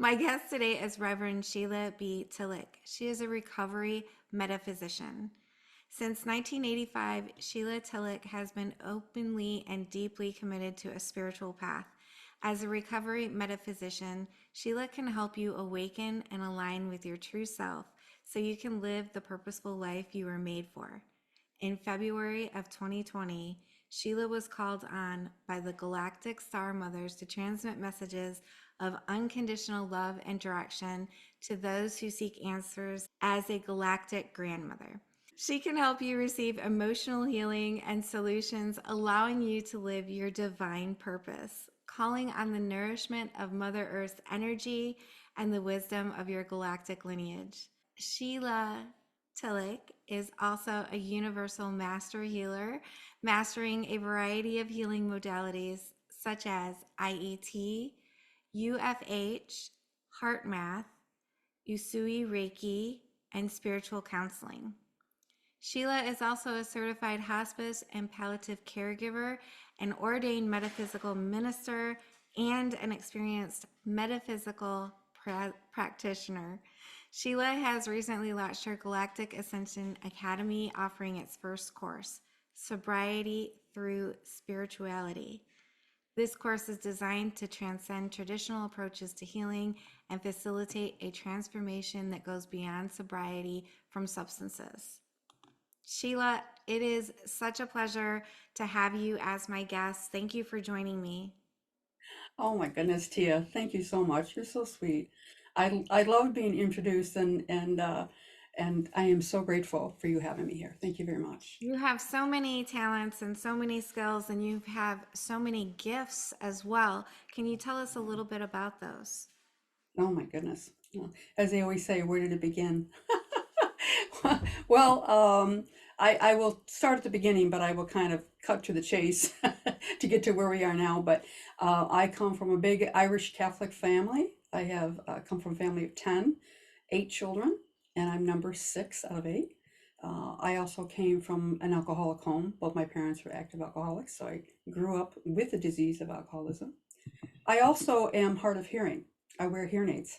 My guest today is Reverend Sheila B. Tillich. She is a recovery metaphysician. Since 1985, Sheila Tillich has been openly and deeply committed to a spiritual path. As a recovery metaphysician, Sheila can help you awaken and align with your true self so you can live the purposeful life you were made for. In February of 2020, Sheila was called on by the Galactic Star Mothers to transmit messages of unconditional love and direction to those who seek answers as a Galactic Grandmother. She can help you receive emotional healing and solutions, allowing you to live your divine purpose, calling on the nourishment of Mother Earth's energy and the wisdom of your galactic lineage. Sheila Tillich is also a universal master healer, mastering a variety of healing modalities such as IET, UFH, HeartMath, USUI Reiki, and spiritual counseling. Sheila is also a certified hospice and palliative caregiver, an ordained metaphysical minister, and an experienced metaphysical practitioner. Sheila has recently launched her Galactic Ascension Academy, offering its first course, Sobriety Through Spirituality. This course is designed to transcend traditional approaches to healing and facilitate a transformation that goes beyond sobriety from substances. Sheila, it is such a pleasure to have you as my guest. Thank you for joining me. Oh my goodness, Tia, thank you so much. You're so sweet. I love being introduced and I am so grateful for you having me here. Thank you very much. You have so many talents and so many skills, and you have so many gifts as well. Can you tell us a little bit about those? Oh my goodness. As they always say, where did it begin? Well, I will start at the beginning, but I will kind of cut to the chase to get to where we are now. But I come from a big Irish Catholic family. I have come from a family of 10, 8 children, and I'm number 6 out of 8. I also came from an alcoholic home. Both my parents were active alcoholics, so I grew up with the disease of alcoholism. I also am hard of hearing. I wear hearing aids.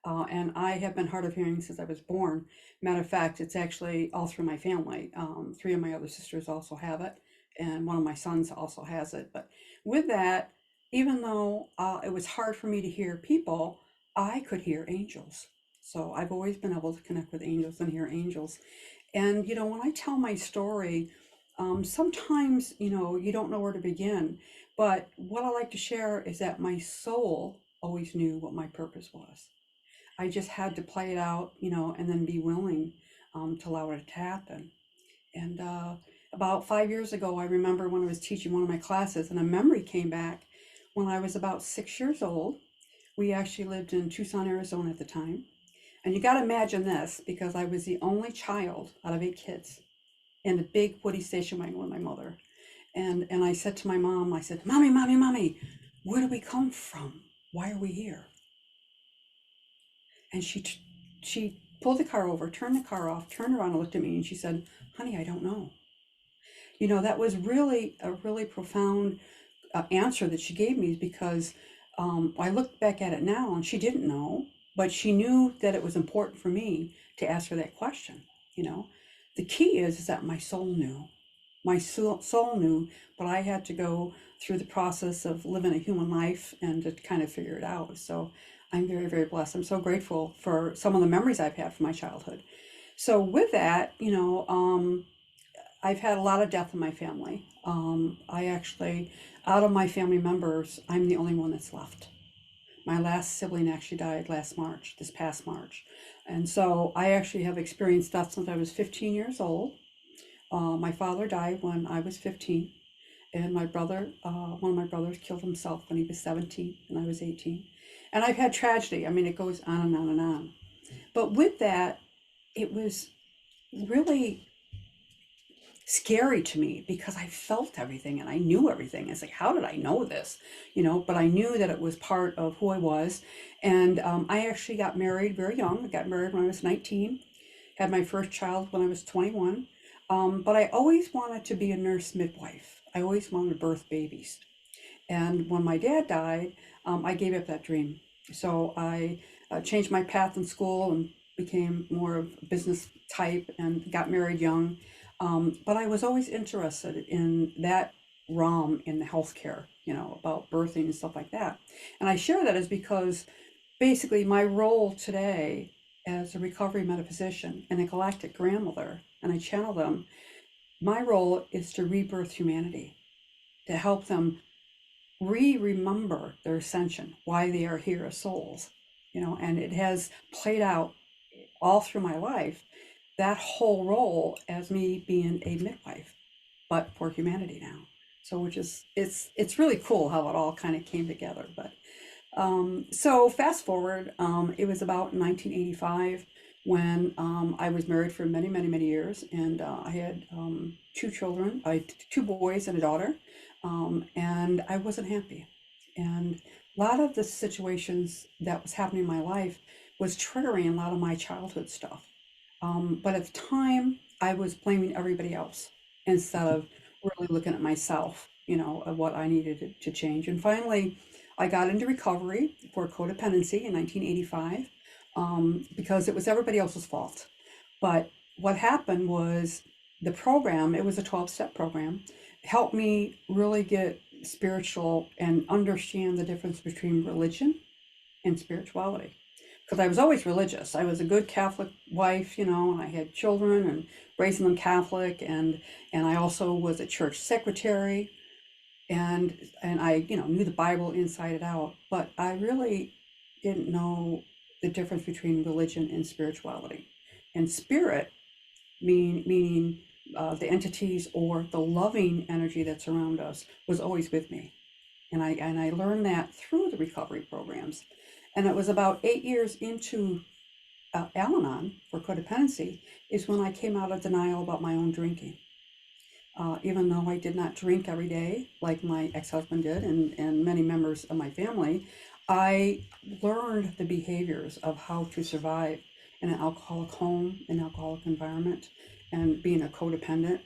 And I have been hard of hearing since I was born. Matter of fact, it's actually all through my family. 3 of my other sisters also have it, and one of my sons also has it. But with that, even though it was hard for me to hear people, I could hear angels. So I've always been able to connect with angels and hear angels. And, when I tell my story, sometimes, you don't know where to begin. But what I like to share is that my soul always knew what my purpose was. I just had to play it out, and then be willing to allow it to happen. And about 5 years ago, I remember when I was teaching one of my classes, and a memory came back when I was about 6 years old. We actually lived in Tucson, Arizona at the time. And you got to imagine this because I was the only child out of 8 kids in a big woody station wagon with my mother. And I said to my mom, I said, Mommy, Mommy, Mommy, where do we come from? Why are we here? And she pulled the car over, turned the car off, turned around and looked at me, and she said, Honey, I don't know. That was really a really profound answer that she gave me because I look back at it now and she didn't know, but she knew that it was important for me to ask her that question. You know, the key is that my soul knew. My soul knew, but I had to go through the process of living a human life and to kind of figure it out. So I'm very, very blessed. I'm so grateful for some of the memories I've had from my childhood. So with that, I've had a lot of death in my family. I actually, out of my family members, I'm the only one that's left. My last sibling actually died last March, this past March. And so I actually have experienced death since I was 15 years old. My father died when I was 15, and my brother, one of my brothers, killed himself when he was 17 and I was 18. And I've had tragedy. I mean, it goes on and on and on. But with that, it was really scary to me because I felt everything and I knew everything. It's like, how did I know this? But I knew that it was part of who I was. And I actually got married very young. I got married when I was 19, had my first child when I was 21. But I always wanted to be a nurse midwife. I always wanted to birth babies. And when my dad died, I gave up that dream. So I changed my path in school and became more of a business type and got married young. But I was always interested in that realm in the healthcare, about birthing and stuff like that. And I share that is because basically my role today as a recovery metaphysician and a galactic grandmother, and I channel them, my role is to rebirth humanity, to help them remember their ascension, why they are here as souls, and it has played out all through my life, that whole role as me being a midwife, but for humanity now. So which is, it's really cool how it all kind of came together. But so fast forward, it was about 1985 when I was married for many, many, many years, and I had two children, two boys and a daughter, and I wasn't happy. And a lot of the situations that was happening in my life was triggering a lot of my childhood stuff. But at the time, I was blaming everybody else instead of really looking at myself, of what I needed to change. And finally, I got into recovery for codependency in 1985 because it was everybody else's fault. But what happened was the program, it was a 12-step program, helped me really get spiritual and understand the difference between religion and spirituality. Because I was always religious. I was a good Catholic wife, and I had children and raising them Catholic, and I also was a church secretary, and I, knew the Bible inside and out, but I really didn't know the difference between religion and spirituality. And spirit meaning the entities or the loving energy that's around us was always with me. And I learned that through the recovery programs. And it was about 8 years into Al-Anon for codependency is when I came out of denial about my own drinking. Even though I did not drink every day like my ex-husband did and many members of my family, I learned the behaviors of how to survive in an alcoholic home, an alcoholic environment, and being a codependent,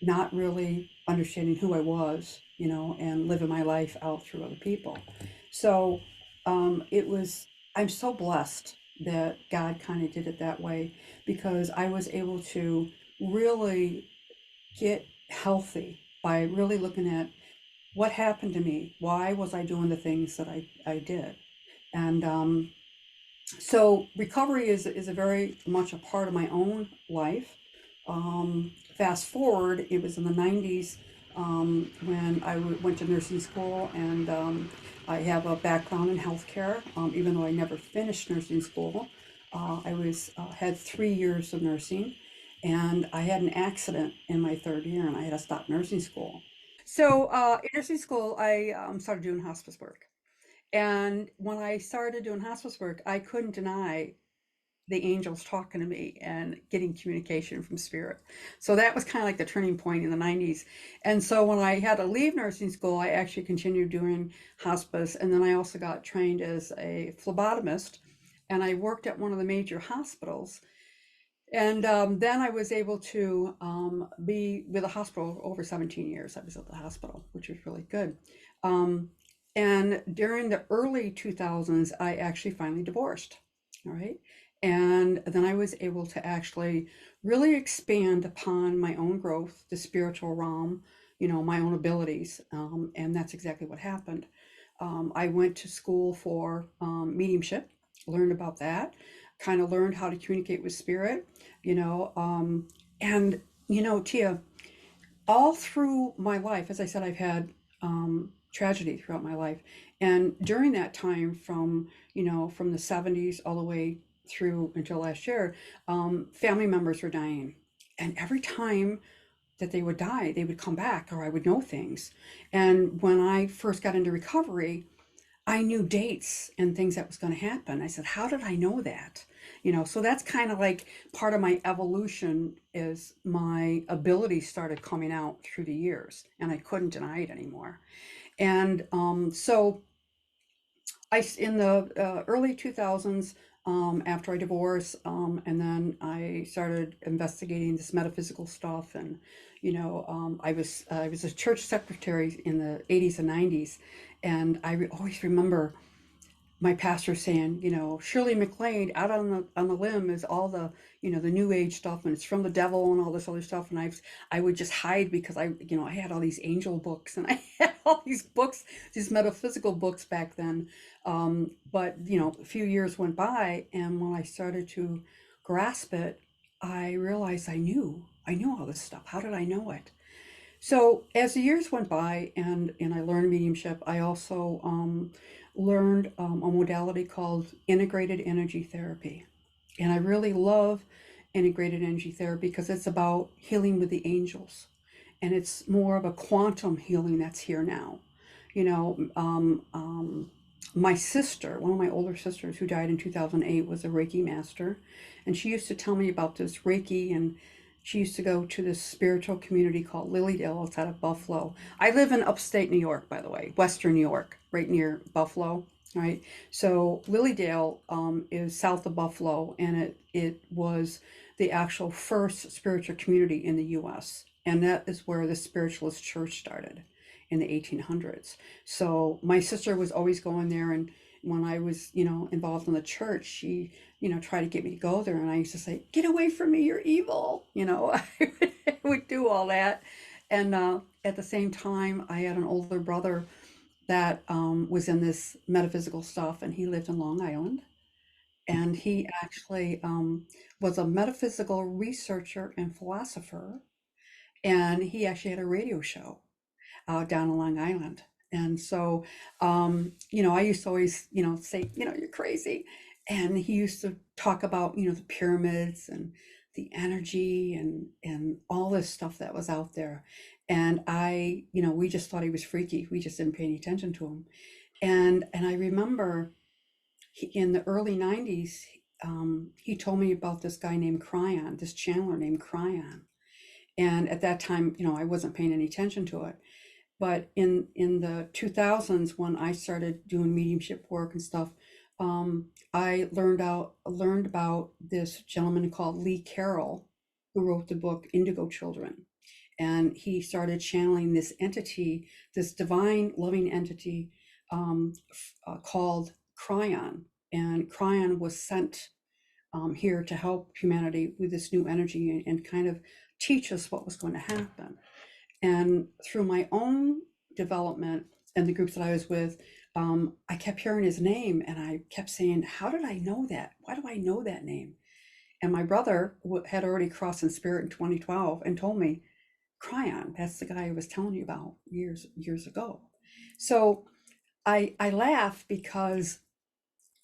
not really understanding who I was, and living my life out through other people. So I'm so blessed that God kind of did it that way because I was able to really get healthy by really looking at what happened to me. Why was I doing the things that I did? And so recovery is a very much a part of my own life. Fast forward, it was in the 90s when I went to nursing school, and I have a background in healthcare, even though I never finished nursing school. Had 3 years of nursing, and I had an accident in my third year, and I had to stop nursing school. So in nursing school, I started doing hospice work. And when I started doing hospice work, I couldn't deny the angels talking to me and getting communication from spirit. So that was kind of like the turning point in the 90s. And so when I had to leave nursing school, I actually continued doing hospice. And then I also got trained as a phlebotomist, and I worked at one of the major hospitals. And then I was able to be with a hospital over 17 years. I was at the hospital, which was really good. Um, and during the early 2000s, I actually finally divorced. All right. And then I was able to actually really expand upon my own growth, the spiritual realm, my own abilities. And that's exactly what happened. I went to school for mediumship, learned about that, kind of learned how to communicate with spirit, and, Tia, all through my life, as I said, I've had tragedy throughout my life. And during that time from the 70s all the way through until last year, family members were dying. And every time that they would die, they would come back or I would know things. And when I first got into recovery, I knew dates and things that was going to happen. I said, how did I know that? So that's kind of like part of my evolution is my abilities started coming out through the years and I couldn't deny it anymore. And so in the early 2000s, after I divorced, and then I started investigating this metaphysical stuff, and I was a church secretary in the 80s and 90s, and always remember my pastor saying, Shirley MacLaine out on the limb is all the, the new age stuff, and it's from the devil and all this other stuff. And I would just hide because I had all these angel books, and I had all these books, these metaphysical books back then. But a few years went by, and when I started to grasp it, I realized I knew all this stuff. How did I know it? So as the years went by, and I learned mediumship, I also learned a modality called integrated energy therapy. And I really love integrated energy therapy because it's about healing with the angels. And it's more of a quantum healing that's here now. You know, my sister, one of my older sisters who died in 2008, was a Reiki master. And she used to tell me about this Reiki, and she used to go to this spiritual community called Lilydale outside of Buffalo. I live in upstate New York, by the way, Western New York, right near Buffalo, right? So Lilydale is south of Buffalo, and it was the actual first spiritual community in the U.S., and that is where the Spiritualist Church started in the 1800s. So my sister was always going there, and when I was, involved in the church, she, tried to get me to go there, and I used to say, "Get away from me, you're evil." I would do all that. And at the same time, I had an older brother that was in this metaphysical stuff, and he lived in Long Island. And he actually was a metaphysical researcher and philosopher, and he actually had a radio show down on Long Island. And so, I used to always, say, "You're crazy." And he used to talk about, the pyramids and the energy and all this stuff that was out there. And we just thought he was freaky. We just didn't pay any attention to him. And I remember in the early 90s, he told me about this guy named Cryon, this channeler named Cryon. And at that time, I wasn't paying any attention to it. But in the 2000s, when I started doing mediumship work and stuff, I learned about this gentleman called Lee Carroll, who wrote the book Indigo Children. And he started channeling this entity, this divine loving entity called Cryon. And Cryon was sent here to help humanity with this new energy and kind of teach us what was going to happen. And through my own development and the groups that I was with, I kept hearing his name, and I kept saying, "How did I know that? Why do I know that name?" And my brother had already crossed in spirit in 2012 and told me, "Cryon, that's the guy I was telling you about years ago." So I laugh because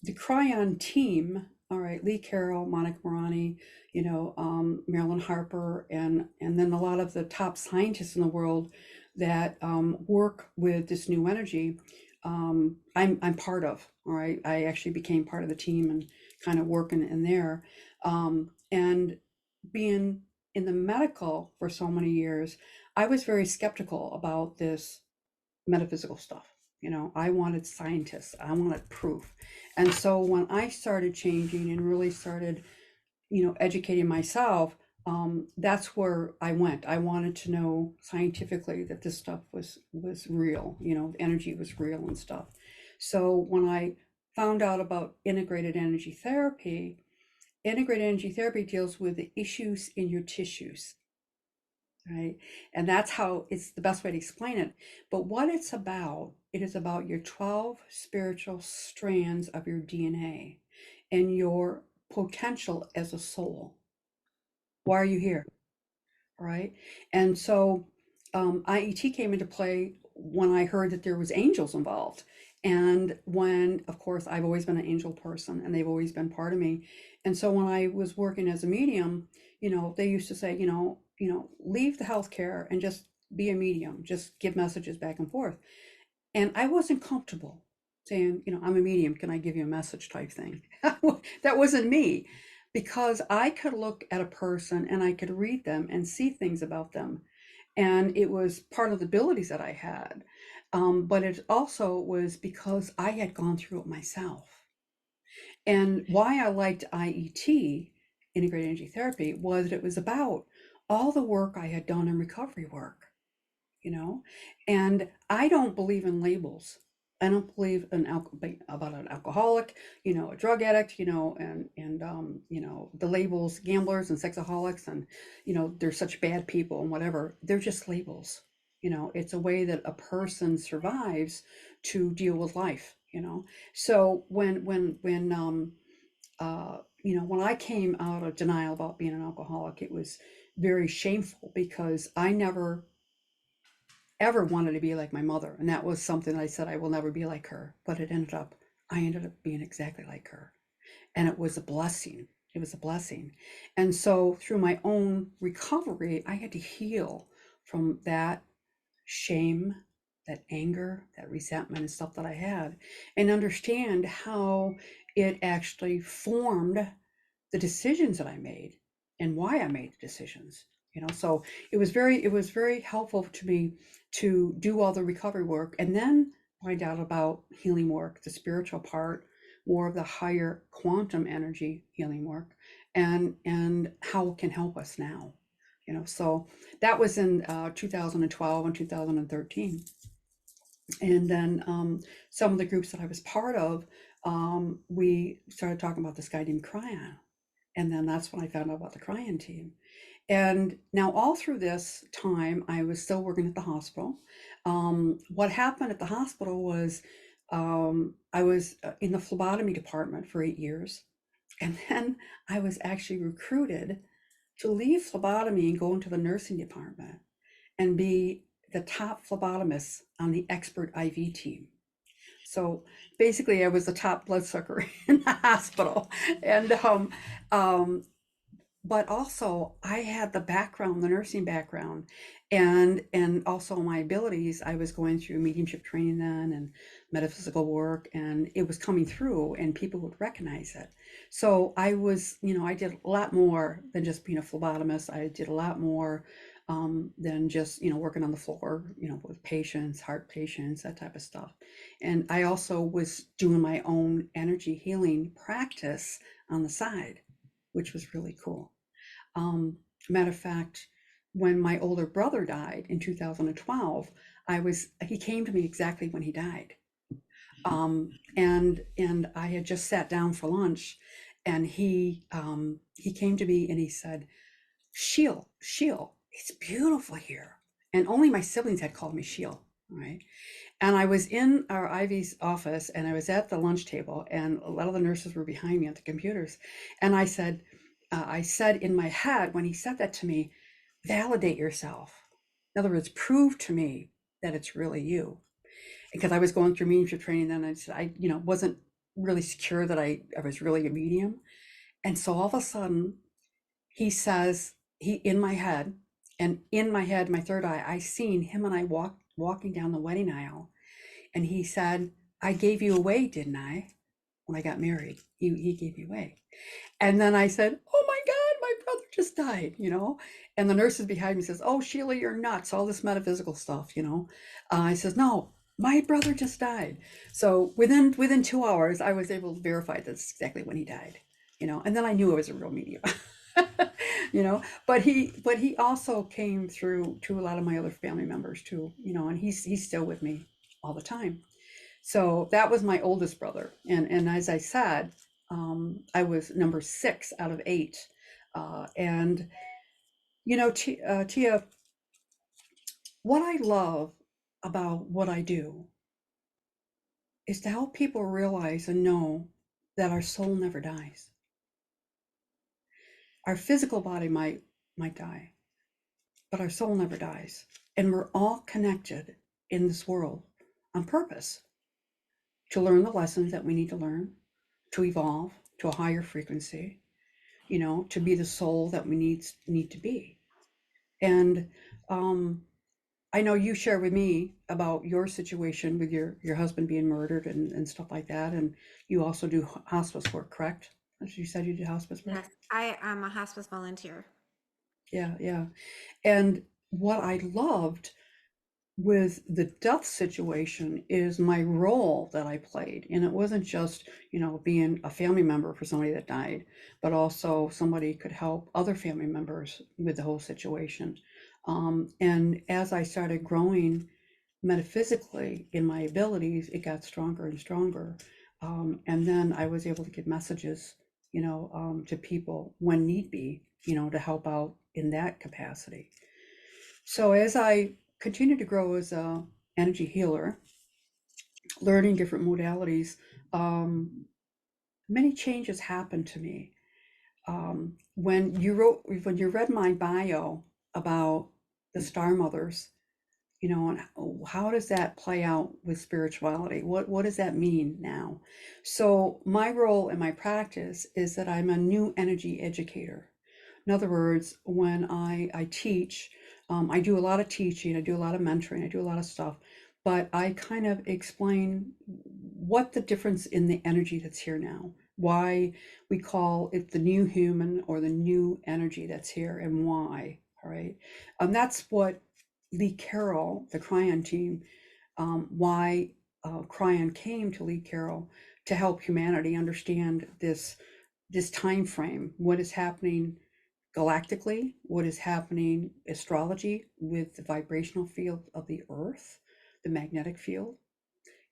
the Cryon team, all right, Lee Carroll, Monica Morani, Marilyn Harper, and then a lot of the top scientists in the world that work with this new energy, I'm part of. All right, I actually became part of the team and kind of working in there, and being in the medical for so many years, I was very skeptical about this metaphysical stuff. I wanted scientists, I wanted proof. And so when I started changing and really started, educating myself, that's where I went. I wanted to know scientifically that this stuff was real, energy was real and stuff. So when I found out about integrated energy therapy deals with the issues in your tissues, right? And that's how it's the best way to explain it. But what it's about, it is about your 12 spiritual strands of your DNA and your potential as a soul. Why are you here? Right? And so IET came into play when I heard that there was angels involved. And when, of course, I've always been an angel person, and they've always been part of me. And so when I was working as a medium, they used to say, leave the healthcare and just be a medium, just give messages back and forth. And I wasn't comfortable saying, I'm a medium, can I give you a message type thing? That wasn't me, because I could look at a person and I could read them and see things about them. And it was part of the abilities that I had. But it also was because I had gone through it myself. And why I liked IET, Integrated Energy Therapy, was that it was about all the work I had done in recovery work, and I don't believe in labels. I don't believe about an alcoholic, a drug addict, and the labels gamblers and sexaholics and they're such bad people and whatever. They're just labels. It's a way that a person survives to deal with life. So when I came out of denial about being an alcoholic, it was very shameful because I never ever wanted to be like my mother. And that was something I said I will never be like her. But I ended up being exactly like her. And it was a blessing. It was a blessing. And so through my own recovery, I had to heal from that shame, that anger, that resentment and stuff that I had, and understand how it actually formed the decisions that I made and why I made the decisions. So it was very helpful to me to do all the recovery work and then find out about healing work, the spiritual part, more of the higher quantum energy healing work, and how it can help us now. So that was in 2012 and 2013. And then some of the groups that I was part of, we started talking about this guy named Cryon. And then that's when I found out about the Cryon team. And now all through this time, I was still working at the hospital. What happened at the hospital was I was in the phlebotomy department for 8 years. And then I was actually recruited to leave phlebotomy and go into the nursing department and be the top phlebotomist on the expert IV team. So basically, I was the top blood sucker in the hospital. And but also I had the background, the nursing background, and also my abilities. I was going through mediumship training then and metaphysical work, and it was coming through and people would recognize it. So I did a lot more than just being a phlebotomist. I did a lot more than just working on the floor with patients, heart patients, that type of stuff. And I also was doing my own energy healing practice on the side, which was really cool. Matter of fact, when my older brother died in 2012, he came to me exactly when he died. And I had just sat down for lunch, and he came to me and he said, Sheila, it's beautiful here. And only my siblings had called me Sheila, right? And I was in our Ivy's office and I was at the lunch table and a lot of the nurses were behind me at the computers. And I said in my head, when he said that to me, validate yourself. In other words, prove to me that it's really you. Because I was going through mediumship training then, I said, wasn't really secure that I was really a medium. And so all of a sudden he says, in my head, my third eye, I seen him and I walking down the wedding aisle. And he said, I gave you away, didn't I? When I got married, he gave me away. And then I said, oh my God, my brother just died, And the nurses behind me says, oh, Sheila, you're nuts, all this metaphysical stuff, I says, no, my brother just died. So within 2 hours, I was able to verify that's exactly when he died, and then I knew it was a real medium. But he also came through to a lot of my other family members too, and he's still with me all the time. So that was my oldest brother, and as I said, I was number 6 out of 8, and Tia, what I love about what I do is to help people realize and know that our soul never dies. Our physical body might die, but our soul never dies. And we're all connected in this world on purpose to learn the lessons that we need to learn, to evolve to a higher frequency, to be the soul that we need to be. And I know you share with me about your situation with your husband being murdered and stuff like that. And you also do hospice work, correct? As you said, you do hospice work? Yes, I am a hospice volunteer. Yeah, yeah. And what I loved with the death situation is my role that I played. And it wasn't just, being a family member for somebody that died, but also somebody could help other family members with the whole situation. And as I started growing metaphysically, in my abilities, it got stronger and stronger. And then I was able to give messages, to people when need be, to help out in that capacity. So as I continue to grow as a energy healer, learning different modalities, many changes happened to me. When you read my bio about the Star Mothers, and how does that play out with spirituality? What does that mean now? So my role in my practice is that I'm a new energy educator. In other words, when I teach, I do a lot of teaching, I do a lot of mentoring, I do a lot of stuff, but I kind of explain what the difference in the energy that's here now, why we call it the new human or the new energy that's here, and why. All right. That's what Lee Carroll, the Cryon team, why Cryon came to Lee Carroll to help humanity understand this time frame, what is happening galactically, what is happening astrology with the vibrational field of the earth, the magnetic field,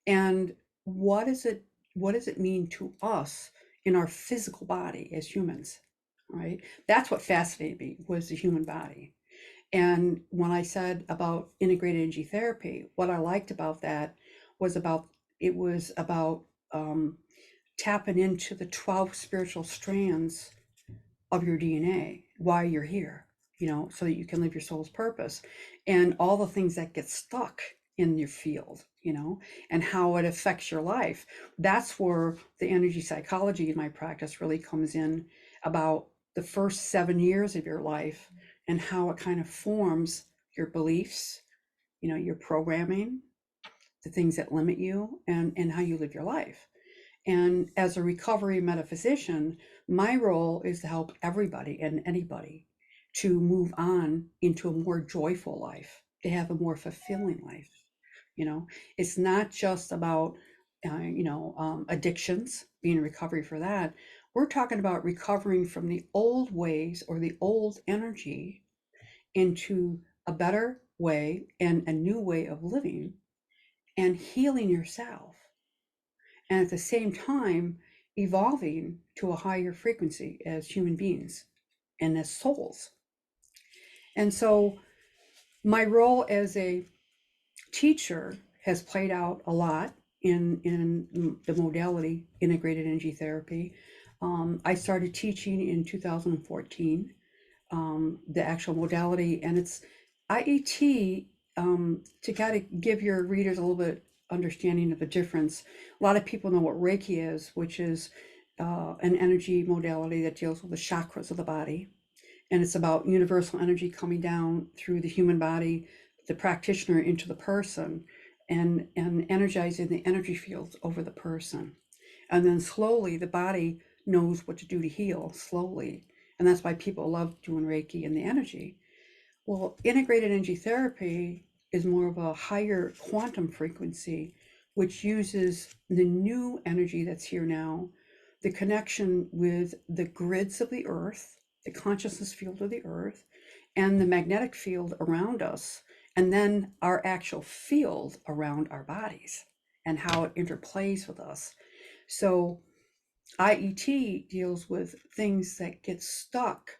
and what is it what does it mean to us in our physical body as humans, right? That's what fascinated me, was the human body. And when I said about integrated energy therapy, what I liked about that was about tapping into the 12 spiritual strands of your DNA, why you're here, so that you can live your soul's purpose, and all the things that get stuck in your field, and how it affects your life. That's where the energy psychology in my practice really comes in, about the first 7 years of your life and how it kind of forms your beliefs, your programming, the things that limit you, and how you live your life. And as a recovery metaphysician, my role is to help everybody and anybody to move on into a more joyful life, to have a more fulfilling life. It's not just about, addictions, being in recovery for that. We're talking about recovering from the old ways or the old energy into a better way and a new way of living, and healing yourself, and at the same time evolving to a higher frequency as human beings and as souls. And so my role as a teacher has played out a lot in the modality integrated energy therapy. I started teaching in 2014, the actual modality, and it's IET, to kind of give your readers a little bit understanding of the difference. A lot of people know what Reiki is, which is an energy modality that deals with the chakras of the body. And it's about universal energy coming down through the human body, the practitioner into the person, and energizing the energy fields over the person. And then slowly the body knows what to do to heal slowly. And that's why people love doing Reiki and the energy. Well, integrated energy therapy is more of a higher quantum frequency, which uses the new energy that's here now, the connection with the grids of the earth, the consciousness field of the earth, and the magnetic field around us, and then our actual field around our bodies and how it interplays with us. So IET deals with things that get stuck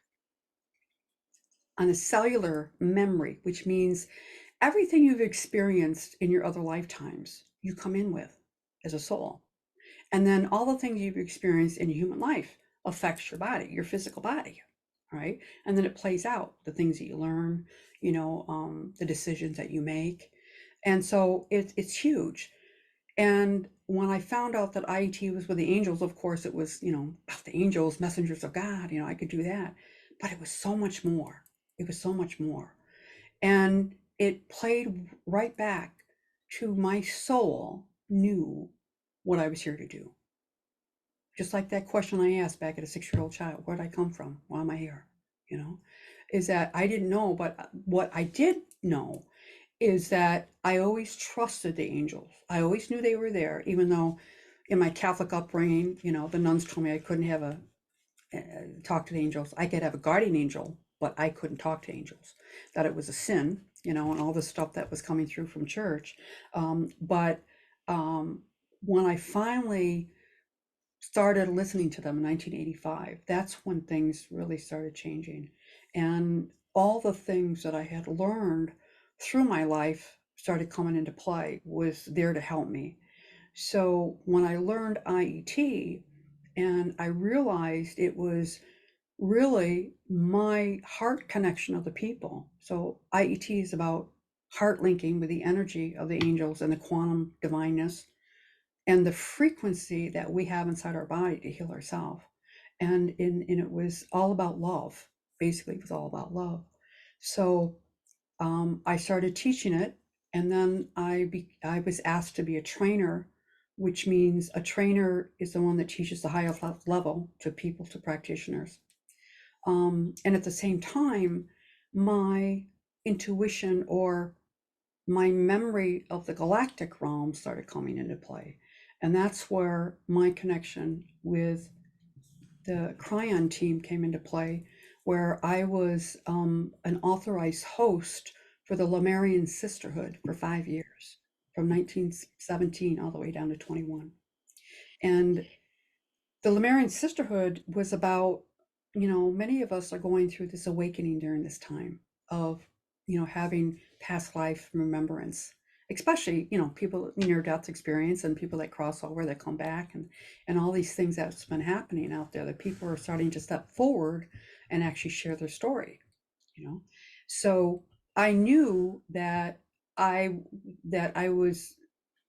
on a cellular memory, which means everything you've experienced in your other lifetimes, you come in with as a soul. And then all the things you've experienced in your human life affects your body, your physical body, right? And then it plays out, the things that you learn, the decisions that you make. And so it's huge. And when I found out that IET was with the angels, of course, it was, about the angels, messengers of God, I could do that. But it was so much more. It was so much more. And it played right back to my soul knew what I was here to do. Just like that question I asked back at a 6-year-old child, where'd I come from? Why am I here? Is that I didn't know, but what I did know is that I always trusted the angels. I always knew they were there, even though in my Catholic upbringing, the nuns told me I couldn't have talk to the angels. I could have a guardian angel, but I couldn't talk to angels, that it was a sin. and all the stuff that was coming through from church. But when I finally started listening to them in 1985, that's when things really started changing. And all the things that I had learned through my life started coming into play, was there to help me. So when I learned IET, and I realized it was really my heart connection of the people. So IET is about heart linking with the energy of the angels and the quantum divineness and the frequency that we have inside our body to heal ourselves. And it was all about love. Basically, it was all about love. So I started teaching it, and then I was asked to be a trainer, which means a trainer is the one that teaches the highest level to people, to practitioners. And at the same time, my intuition, or my memory of the galactic realm, started coming into play. And that's where my connection with the Cryon team came into play, where I was an authorized host for the Lemurian Sisterhood for 5 years, from 1917 all the way down to 21. And the Lemurian Sisterhood was about, many of us are going through this awakening during this time of, having past life remembrance, especially, people near death experience, and people that cross over, that come back, and all these things that's been happening out there, that people are starting to step forward and actually share their story, So I knew that I was,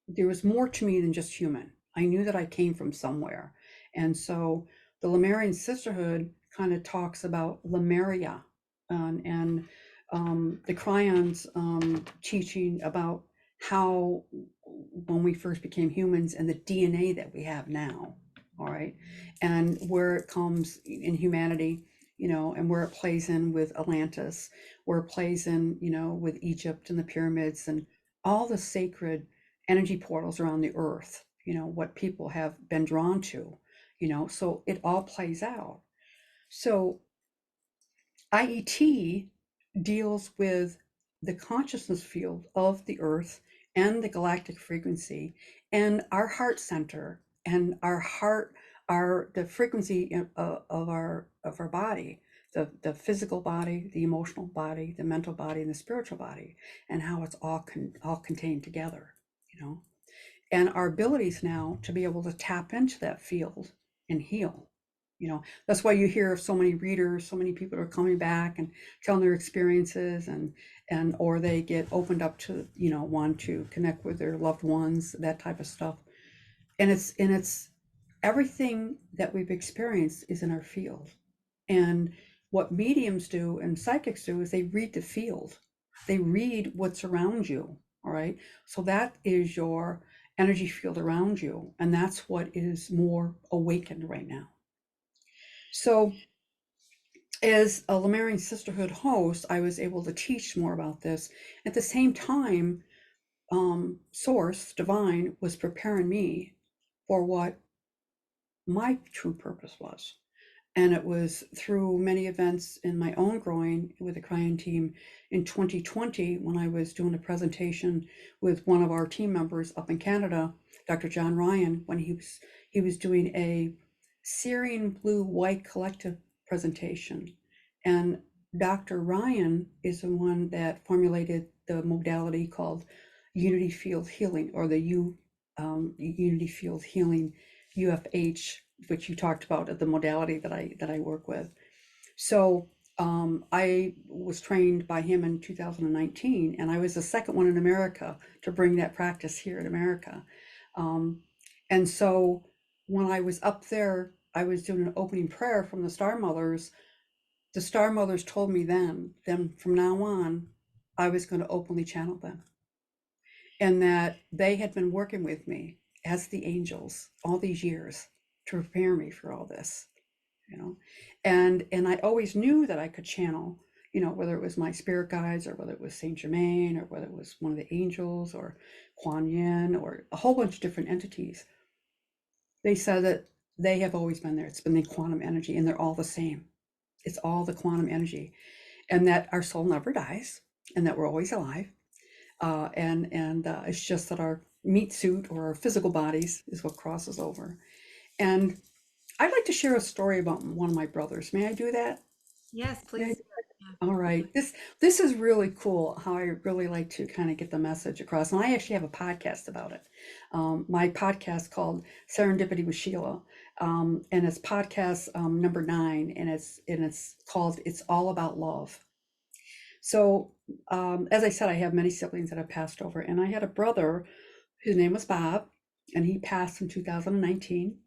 there was more to me than just human. I knew that I came from somewhere. And so the Lemurian Sisterhood kind of talks about Lemuria, and the Cryons teaching about how, when we first became humans, and the DNA that we have now, all right, and where it comes in humanity, and where it plays in with Atlantis, where it plays in, with Egypt and the pyramids and all the sacred energy portals around the earth, what people have been drawn to, so it all plays out. So IET deals with the consciousness field of the earth and the galactic frequency and our heart center, and our heart, the frequency of our body, the physical body, the emotional body, the mental body, and the spiritual body, and how it's all contained together, and our abilities now to be able to tap into that field and heal. That's why you hear of so many readers, so many people are coming back and telling their experiences, and or they get opened up to, want to connect with their loved ones, that type of stuff. And it's everything that we've experienced is in our field. And what mediums do and psychics do is they read the field. They read what's around you. All right. So that is your energy field around you. And that's what is more awakened right now. So as a Lemurian Sisterhood host, I was able to teach more about this. At the same time, Source, Divine, was preparing me for what my true purpose was. And it was through many events in my own growing with the Cryon team in 2020, when I was doing a presentation with one of our team members up in Canada, Dr. John Ryan, when he was doing a Syrian Blue White Collective presentation. And Dr. Ryan is the one that formulated the modality called Unity Field Healing, or the Unity Field Healing, UFH, which you talked about, at the modality that I work with. So I was trained by him in 2019, and I was the second one in America to bring that practice here in America. And so when I was up there, I was doing an opening prayer from the Star Mothers. The Star Mothers told me then from now on, I was going to openly channel them, and that they had been working with me as the angels all these years to prepare me for all this, and I always knew that I could channel, whether it was my spirit guides, or whether it was Saint Germain, or whether it was one of the angels, or Kuan Yin, or a whole bunch of different entities. They said that they have always been there. It's been the quantum energy, and they're all the same. It's all the quantum energy, and that our soul never dies. and that we're always alive. And it's just that our meat suit or our physical bodies is what crosses over. And I'd like to share a story about one of my brothers. May I do that? Yes, May I? please. Yeah. All right. This is really cool. How I really like to kind of get the message across, and I actually have a podcast about it. My podcast called Serendipity with Sheila, and it's podcast number 9, and it's called "It's All About Love." So, as I said, I have many siblings that have passed over, and I had a brother whose name was Bob, and he passed in 2019,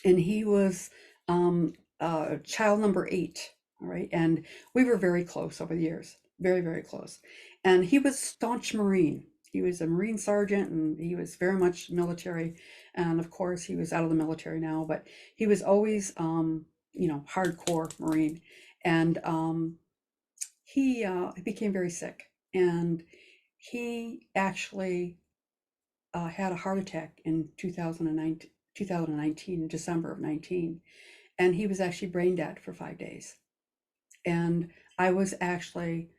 and he was child number 8. All right, and we were very close over the years, very, very close. And he was staunch Marine. He was a Marine sergeant, and he was very much military. And of course, he was out of the military now, but he was always, hardcore Marine. And he became very sick, and he actually had a heart attack in 2019, December of 19, and he was actually brain dead for 5 days. And I was actually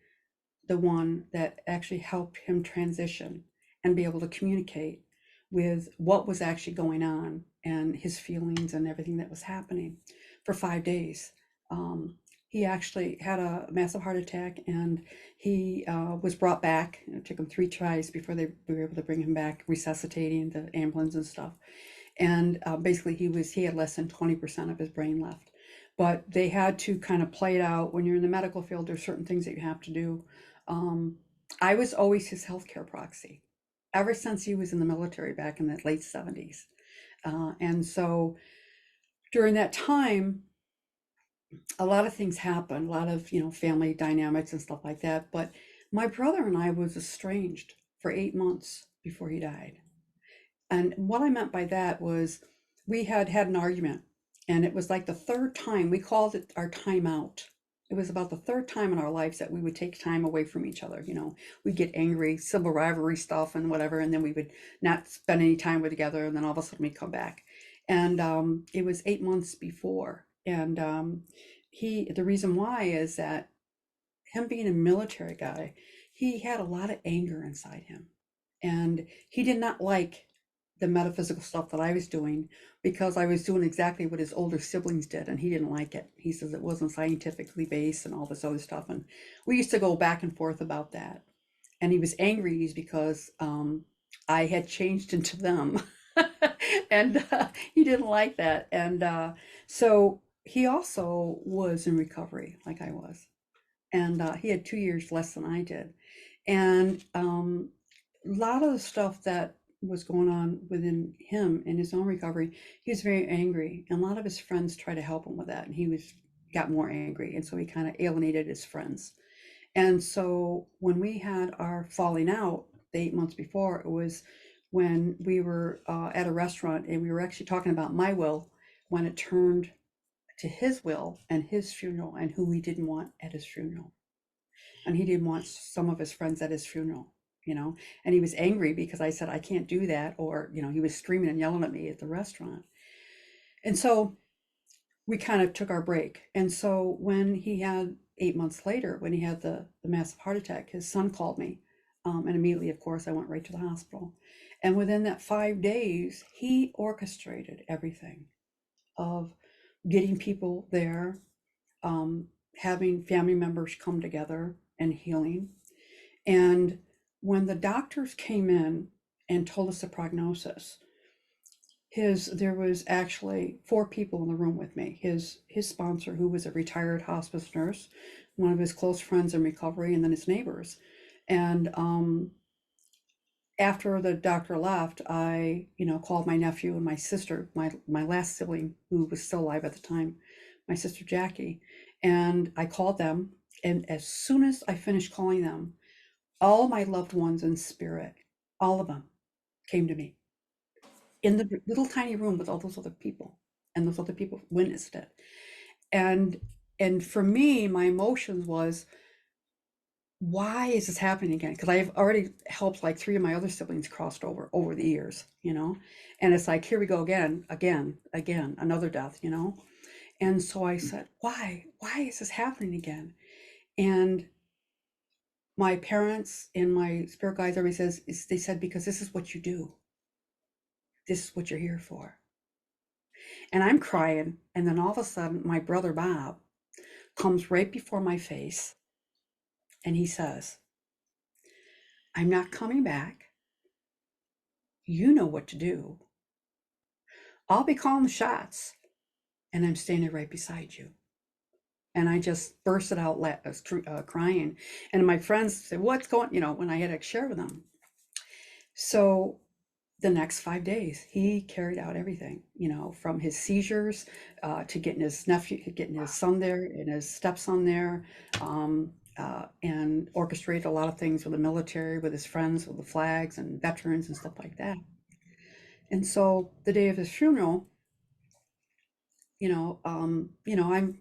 the one that actually helped him transition and be able to communicate with what was actually going on and his feelings and everything that was happening for 5 days. He actually had a massive heart attack, and he was brought back. It took him 3 tries before they were able to bring him back, resuscitating the ambulance and stuff. And basically, he had less than 20% of his brain left. But they had to kind of play it out. When you're in the medical field, there's certain things that you have to do. I was always his healthcare proxy ever since he was in the military back in the late 70s. And so during that time, a lot of things happened, a lot of, family dynamics and stuff like that. But my brother and I was estranged for 8 months before he died. And what I meant by that was we had had an argument, and it was like the third time. We called it our time out. It was about the third time in our lives that we would take time away from each other. We'd get angry, civil rivalry stuff and whatever, and then we would not spend any time with together, and then all of a sudden we'd come back. And it was 8 months before. And the reason why is that him being a military guy, he had a lot of anger inside him. And he did not like the metaphysical stuff that I was doing, because I was doing exactly what his older siblings did, and he didn't like it. He says it wasn't scientifically based and all this other stuff. And we used to go back and forth about that. And he was angry because I had changed into them. And he didn't like that. And so he also was in recovery like I was. And he had 2 years less than I did. And a lot of the stuff that was going on within him in his own recovery, he was very angry, and a lot of his friends tried to help him with that, and he got more angry, and so he kind of alienated his friends. And so when we had our falling out the 8 months before, it was when we were at a restaurant, and we were actually talking about my will, when it turned to his will and his funeral, and who he didn't want at his funeral. And he didn't want some of his friends at his funeral, and he was angry because I said, I can't do that. Or, he was screaming and yelling at me at the restaurant. And so we kind of took our break. And so when he had 8 months later, when he had the massive heart attack, his son called me. And immediately, of course, I went right to the hospital. And within that 5 days, he orchestrated everything of getting people there, having family members come together and healing. And when the doctors came in and told us the prognosis, there was actually 4 people in the room with me. His sponsor, who was a retired hospice nurse, one of his close friends in recovery, and then his neighbors. And after the doctor left, I, called my nephew and my sister, my last sibling, who was still alive at the time, my sister Jackie, and I called them. And as soon as I finished calling them, all my loved ones in spirit, all of them, came to me in the little tiny room with all those other people, and those other people witnessed it. And for me, my emotions was, why is this happening again? Because I've already helped like 3 of my other siblings crossed over the years, and it's like, here we go again, another death, And so I said, why is this happening again? And my parents and my spirit guides, everybody says, they said, because this is what you do. This is what you're here for. And I'm crying. And then all of a sudden, my brother Bob comes right before my face and he says, I'm not coming back. You know what to do. I'll be calling the shots. And I'm standing right beside you. And I just bursted out crying. And my friends said, what's going, when I had to share with them. So the next 5 days, he carried out everything, from his seizures to getting his son there and his stepson there, and orchestrated a lot of things with the military, with his friends, with the flags and veterans and stuff like that. And so the day of his funeral, I'm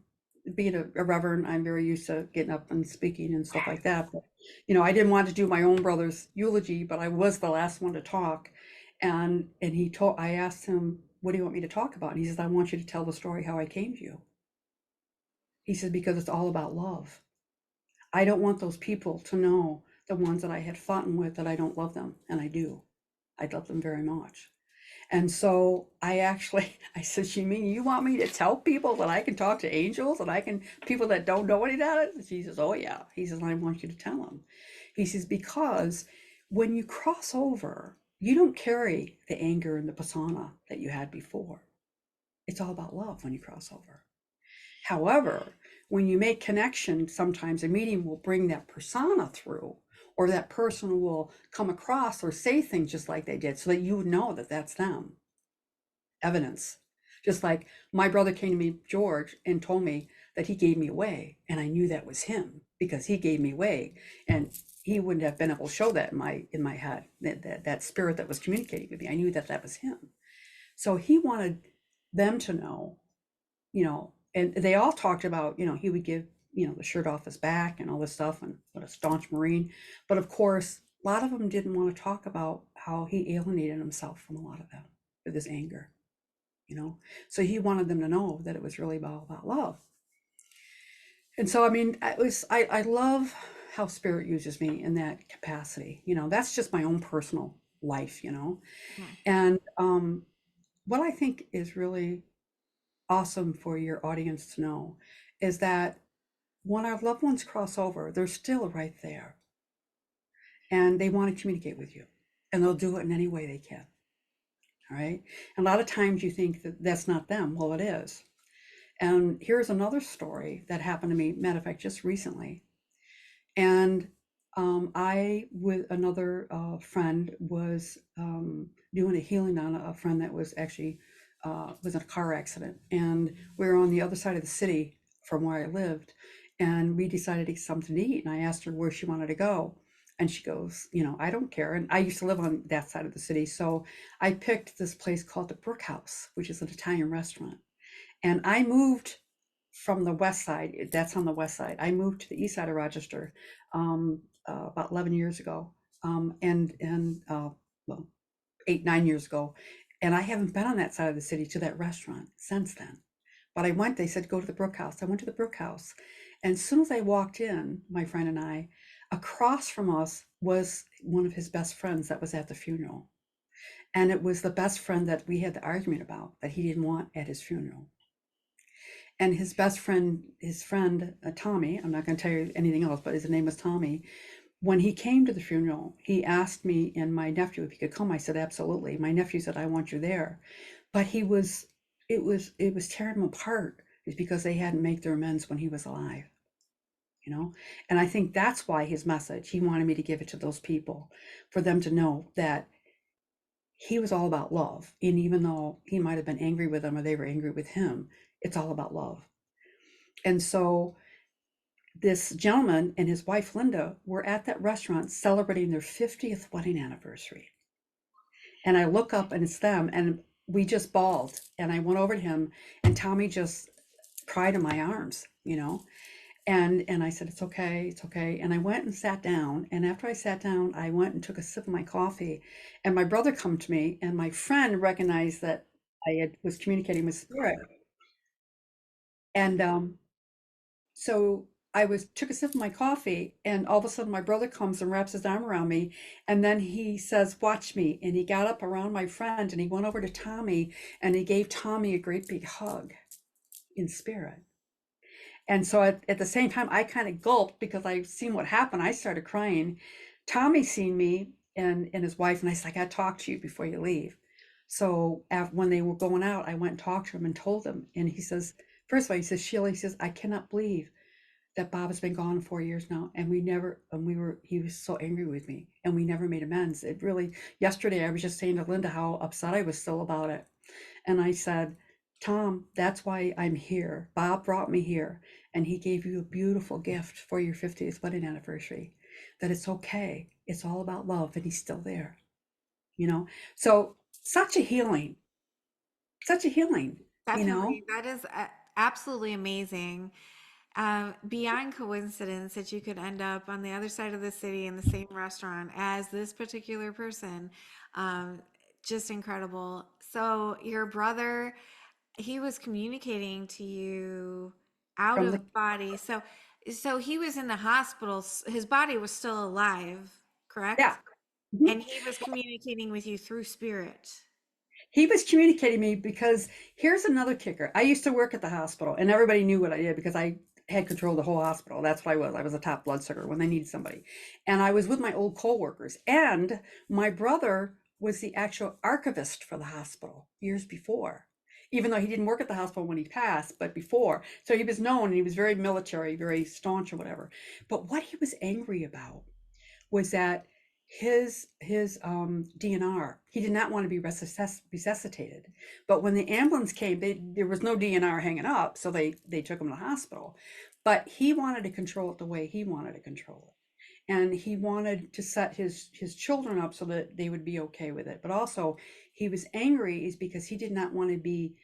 being a reverend, I'm very used to getting up and speaking and stuff like that. But, I didn't want to do my own brother's eulogy, but I was the last one to talk. And I asked him, what do you want me to talk about? And he says, I want you to tell the story how I came to you. He said, because it's all about love. I don't want those people to know, the ones that I had fought with, that I don't love them. And I do. I love them very much. And so I said, you mean you want me to tell people that I can talk to angels and people that don't know any about it? She says, oh yeah. He says, I want you to tell them. He says, because when you cross over, you don't carry the anger and the persona that you had before. It's all about love when you cross over. However, when you make connection, sometimes a medium will bring that persona through, or that person will come across or say things just like they did, so that you know that that's them. Evidence. Just like my brother came to me, George, and told me that he gave me away, and I knew that was him because he gave me away, and he wouldn't have been able to show that in my head, that spirit that was communicating with me. I knew that was him. So he wanted them to know, and they all talked about, he would give, the shirt off his back and all this stuff, and what a staunch Marine. But of course, a lot of them didn't want to talk about how he alienated himself from a lot of them with his anger, So he wanted them to know that it was really about love. And so, I love how spirit uses me in that capacity. That's just my own personal life, And what I think is really awesome for your audience to know is that when our loved ones cross over, they're still right there. And they want to communicate with you. And they'll do it in any way they can. All right. And a lot of times you think that that's not them. Well, it is. And here's another story that happened to me, matter of fact, just recently. And I, with another friend, was doing a healing on a friend that was actually was in a car accident. And we were on the other side of the city from where I lived. And we decided to get something to eat. And I asked her where she wanted to go. And she goes, I don't care. And I used to live on that side of the city. So I picked this place called the Brook House, which is an Italian restaurant. And I moved from the west side, that's on the west side. I moved to the east side of Rochester about 11 years ago, well, 8-9 years ago. And I haven't been on that side of the city to that restaurant since then. But they said, go to the Brook House. I went to the Brook House. And as soon as I walked in, my friend and I, across from us was one of his best friends that was at the funeral. And it was the best friend that we had the argument about, that he didn't want at his funeral. And his best friend, Tommy, I'm not going to tell you anything else, but his name was Tommy. When he came to the funeral, he asked me and my nephew if he could come. I said, absolutely. My nephew said, I want you there. But it was tearing him apart. It's because they hadn't made their amends when he was alive, And I think that's why his message, he wanted me to give it to those people, for them to know that he was all about love. And even though he might have been angry with them or they were angry with him, it's all about love. And so this gentleman and his wife, Linda, were at that restaurant celebrating their 50th wedding anniversary. And I look up and it's them, and we just bawled. And I went over to him, and Tommy just cried in my arms, And I said, it's okay. And I went and sat down. And after I sat down, I went and took a sip of my coffee. And my brother come to me, and my friend recognized that I was communicating with spirit. And so I was took a sip of my coffee, and all of a sudden my brother comes and wraps his arm around me, and then he says, "Watch me." And he got up around my friend and he went over to Tommy and he gave Tommy a great big hug in spirit. And so at the same time, I kind of gulped because I seen what happened. I started crying. Tommy seen me and his wife, and I said, "I got to talk to you before you leave." So when they were going out, I went and talked to him and told him. And he says, first of all, he says, "Sheila," he says, "I cannot believe that Bob has been gone 4 years now, and he was so angry with me, and we never made amends." It really, yesterday, I was just saying to Linda how upset I was still about it. And I said, "Tom, that's why I'm here. Bob brought me here, and he gave you a beautiful gift for your 50th wedding anniversary, that it's okay. It's all about love, and he's still there, you know?" So such a healing, you know? Definitely. That is absolutely amazing. Beyond coincidence that you could end up on the other side of the city in the same restaurant as this particular person. Um, just incredible. So, your brother, he was communicating to you out From of the, body. So he was in the hospital. His body was still alive, yeah. correct? Mhm. And he was communicating with you through spirit. He was communicating me because here's another kicker. I used to work at the hospital and everybody knew what I did because I had control of the whole hospital. That's what I was. I was a top blood sucker when they needed somebody. And I was with my old coworkers. And my brother was the actual archivist for the hospital years before, even though he didn't work at the hospital when he passed, but before. So he was known and he was very military, very staunch or whatever. But what he was angry about was that his DNR, he did not want to be resuscitated. But when the ambulance came, there was no DNR hanging up, so they took him to the hospital. But he wanted to control it the way he wanted to control it, and he wanted to set his children up so that they would be okay with it. But also, he was angry is because he did not want to be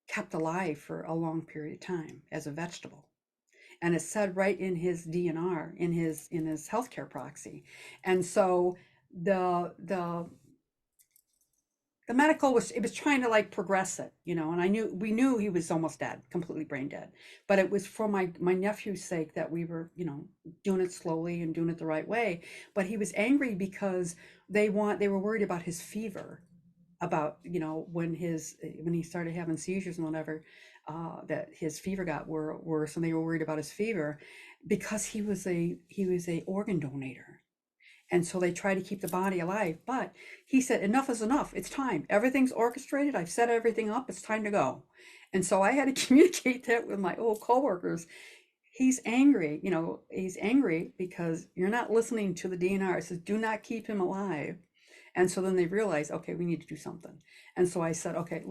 kept alive for a long period of time as a vegetable, and it's said right in his DNR, in his healthcare proxy. And so the the medical was, it was trying to like progress it, and we knew he was almost dead, completely brain dead. But it was for my nephew's sake that we were, doing it slowly and doing it the right way. But he was angry because they were worried about his fever, about when he started having seizures and whatever, that his fever got worse, and they were worried about his fever because he was a organ donator, and so they try to keep the body alive. But he said, "Enough is enough. It's time. Everything's orchestrated. I've set everything up. It's time to go." And so I had to communicate that with my old coworkers. He's angry, he's angry because you're not listening to the DNR. It says, "Do not keep him alive." And so then they realized, okay, we need to do something. And so I said, okay,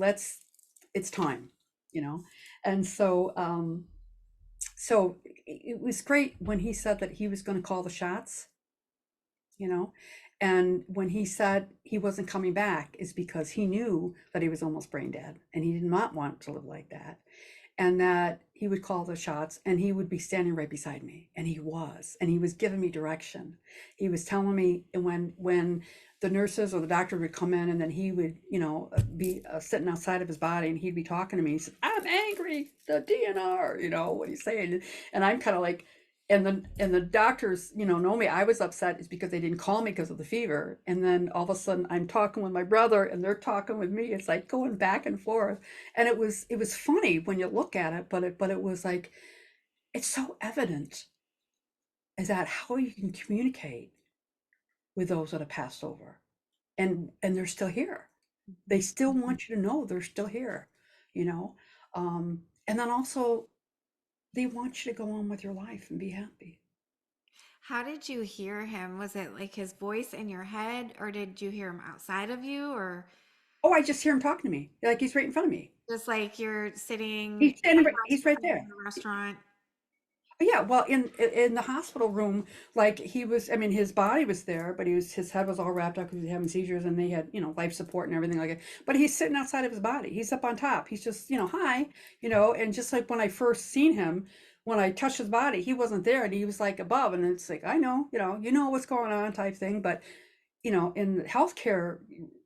it's time, you know? And so it was great when he said that he was going to call the shots, you know? And when he said he wasn't coming back, is because he knew that he was almost brain dead and he did not want to live like that. And that he would call the shots and he would be standing right beside me. And he was giving me direction. He was telling me, and when the nurses or the doctor would come in, and then he would, be sitting outside of his body, and he'd be talking to me. He said, "I'm angry, the DNR," what he's saying. And I'm kind of like, and the doctors, know me. I was upset is because they didn't call me because of the fever. And then all of a sudden I'm talking with my brother and they're talking with me. It's like going back and forth. And it was funny when you look at it, but it was like, it's so evident is that how you can communicate with those that have passed over, and they're still here. They still want you to know they're still here, you know. And then also they want you to go on with your life and be happy. How did you hear him? Was it like his voice in your head, or did you hear him outside of you, or Oh, I just hear him talking to me like he's right in front of me. just like you're sitting He's standing right, across he's from right him in there. the restaurant? Yeah, well, in the hospital room, like he was, I mean, his body was there, but his head was all wrapped up because he was having seizures, and they had, life support and everything like that. But he's sitting outside of his body. He's up on top. He's just, hi, and just like when I first seen him, when I touched his body, he wasn't there, and he was like above, and it's like, I know, you know what's going on type thing. But in healthcare,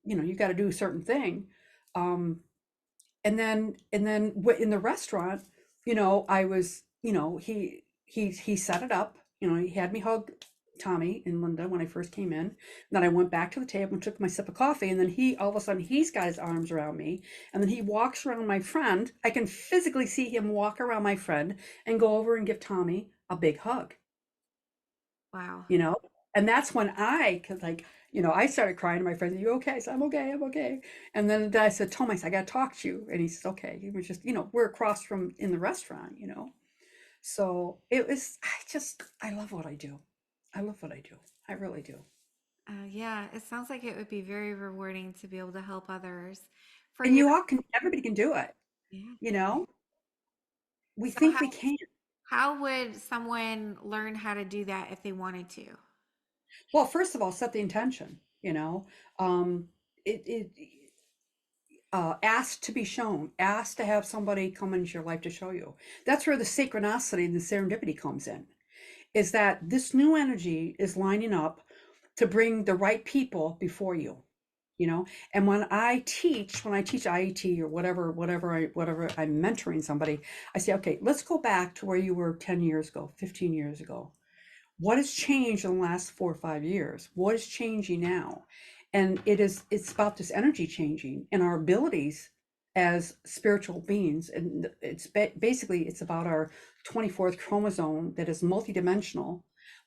you got to do a certain thing. And then in the restaurant, I was, he set it up. He had me hug Tommy and Linda when I first came in. Then I went back to the table and took my sip of coffee, and then he all of a sudden he's got his arms around me, and then he walks around my friend. I can physically see him walk around my friend and go over and give Tommy a big hug. Wow. you know and that's when cause like, I started crying to my friends. Are you okay? I said, I'm okay. And then I said, Thomas, I gotta talk to you. And he said, okay. He was just, we're across from in the restaurant. So it was, I love what I do. I love what I do. I really do. Yeah, it sounds like it would be very rewarding to be able to help others. For And your, everybody can do it. yeah. You know, we So think we can't. how would someone learn how to do that if they wanted to? Well, first of all, set the intention. Um, it ask to be shown, ask to have somebody come into your life to show you. That's where the synchronicity and the serendipity comes in, is that this new energy is lining up to bring the right people before you. And when I teach IET or whatever I'm mentoring somebody, I say, okay, let's go back to where you were 10 years ago, 15 years ago. What has changed in the last 4 or 5 years? What is changing now? And it's about this energy changing and our abilities as spiritual beings. And basically it's about our 24th chromosome that is multidimensional,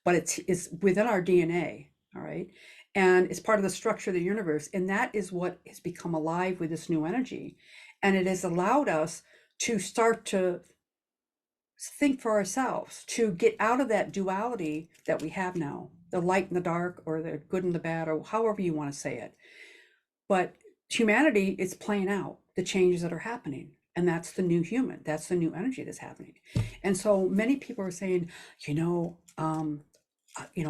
but it's within our DNA. All right. And it's part of the structure of the universe. And that is what has become alive with this new energy. And it has allowed us to start to think for ourselves, to get out of that duality that we have now, the light and the dark, or the good and the bad, or however you want to say it. But humanity is playing out the changes that are happening. And that's the new human, that's the new energy that's happening. And so many people are saying,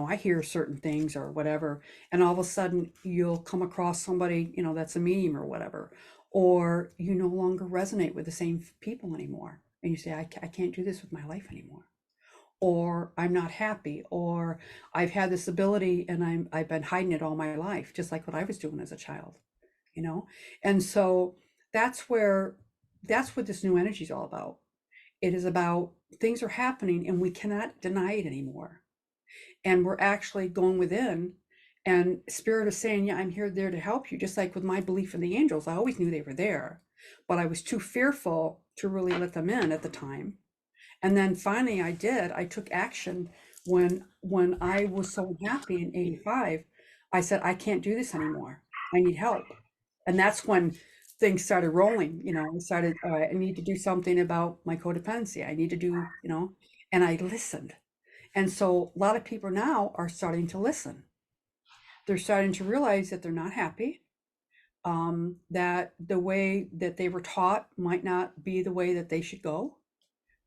I hear certain things or whatever, and all of a sudden you'll come across somebody, that's a medium or whatever, or you no longer resonate with the same people anymore. And you say, I can't do this with my life anymore. Or I'm not happy, or I've had this ability and I've been hiding it all my life, just like what I was doing as a child. And so that's what this new energy is all about. It is about things are happening and we cannot deny it anymore. And we're actually going within, and spirit is saying, yeah, I'm here there to help you. Just like with my belief in the angels, I always knew they were there, but I was too fearful to really let them in at the time. And then finally I took action when I was so happy in 85. I said, I can't do this anymore, I need help. And that's when things started rolling. I need to do something about my codependency, I need to do. And I listened. And so a lot of people now are starting to listen. They're starting to realize that they're not happy, that the way that they were taught might not be the way that they should go.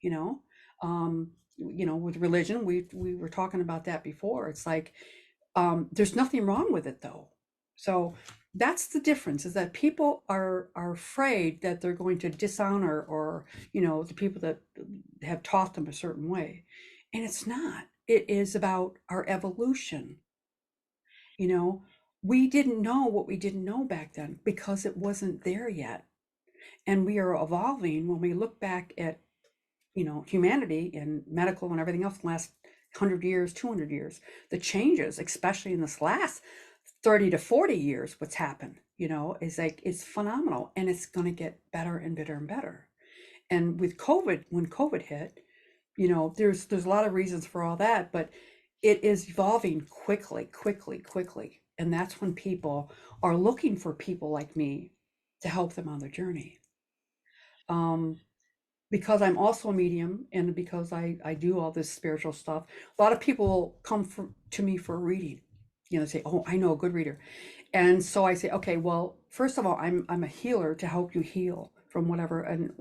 you know with religion, we were talking about that before. It's like, there's nothing wrong with it though. So that's the difference, is that people are afraid that they're going to dishonor, or the people that have taught them a certain way. And it's not. It is about our evolution. you know we didn't know what we didn't know back then because it wasn't there yet. And we are evolving. When we look back at humanity and medical and everything else, the last 100 years, 200 years, the changes, especially in this last 30 to 40 years, what's happened, is like, it's phenomenal, and it's going to get better and better and better. And with COVID, when COVID hit, there's a lot of reasons for all that, but it is evolving quickly. And that's when people are looking for people like me to help them on their journey. Because I'm also a medium, and because I do all this spiritual stuff, a lot of people come to me for a reading. Say, oh, I know a good reader. And so I say, okay, well, first of all, I'm a healer to help you heal from whatever. And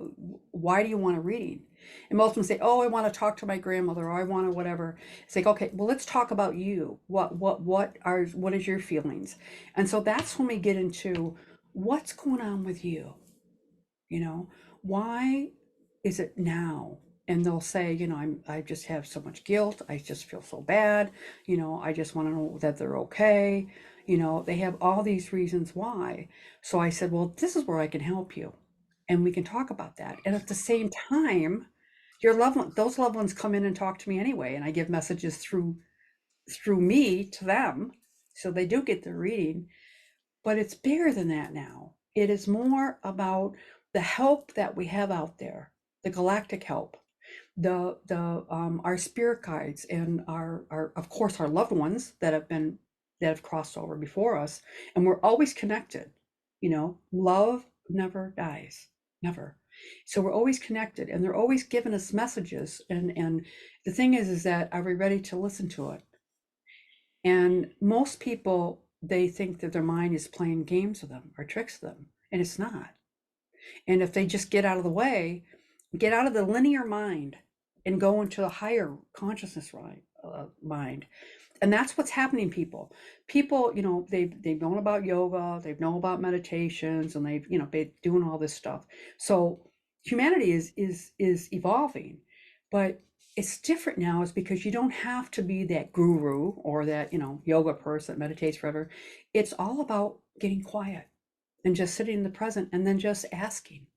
why do you want a reading? And most of them say, oh, I want to talk to my grandmother, or I want to whatever. It's like, okay, well, let's talk about you. What is your feelings? And so that's when we get into what's going on with you. Why is it now? And they'll say, I just have so much guilt, I just feel so bad, I just want to know that they're okay. They have all these reasons why. So I said, well, this is where I can help you, and we can talk about that. And at the same time, those loved ones come in and talk to me anyway, and I give messages through me to them, so they do get their reading. But it's bigger than that now. It is more about the help that we have out there, the galactic help, the our spirit guides, and our of course our loved ones that have crossed over before us, and we're always connected. Love never dies, never. So we're always connected, and they're always giving us messages. And the thing is that, are we ready to listen to it? And most people, they think that their mind is playing games with them or tricks them, and it's not. And if they just get out of the way, get out of the linear mind and go into the higher consciousness mind. And that's what's happening. People, they've known about yoga, they've known about meditations, and they've been doing all this stuff. So humanity is evolving, but it's different now, is because you don't have to be that guru or that yoga person that meditates forever. It's all about getting quiet and just sitting in the present, and then just asking.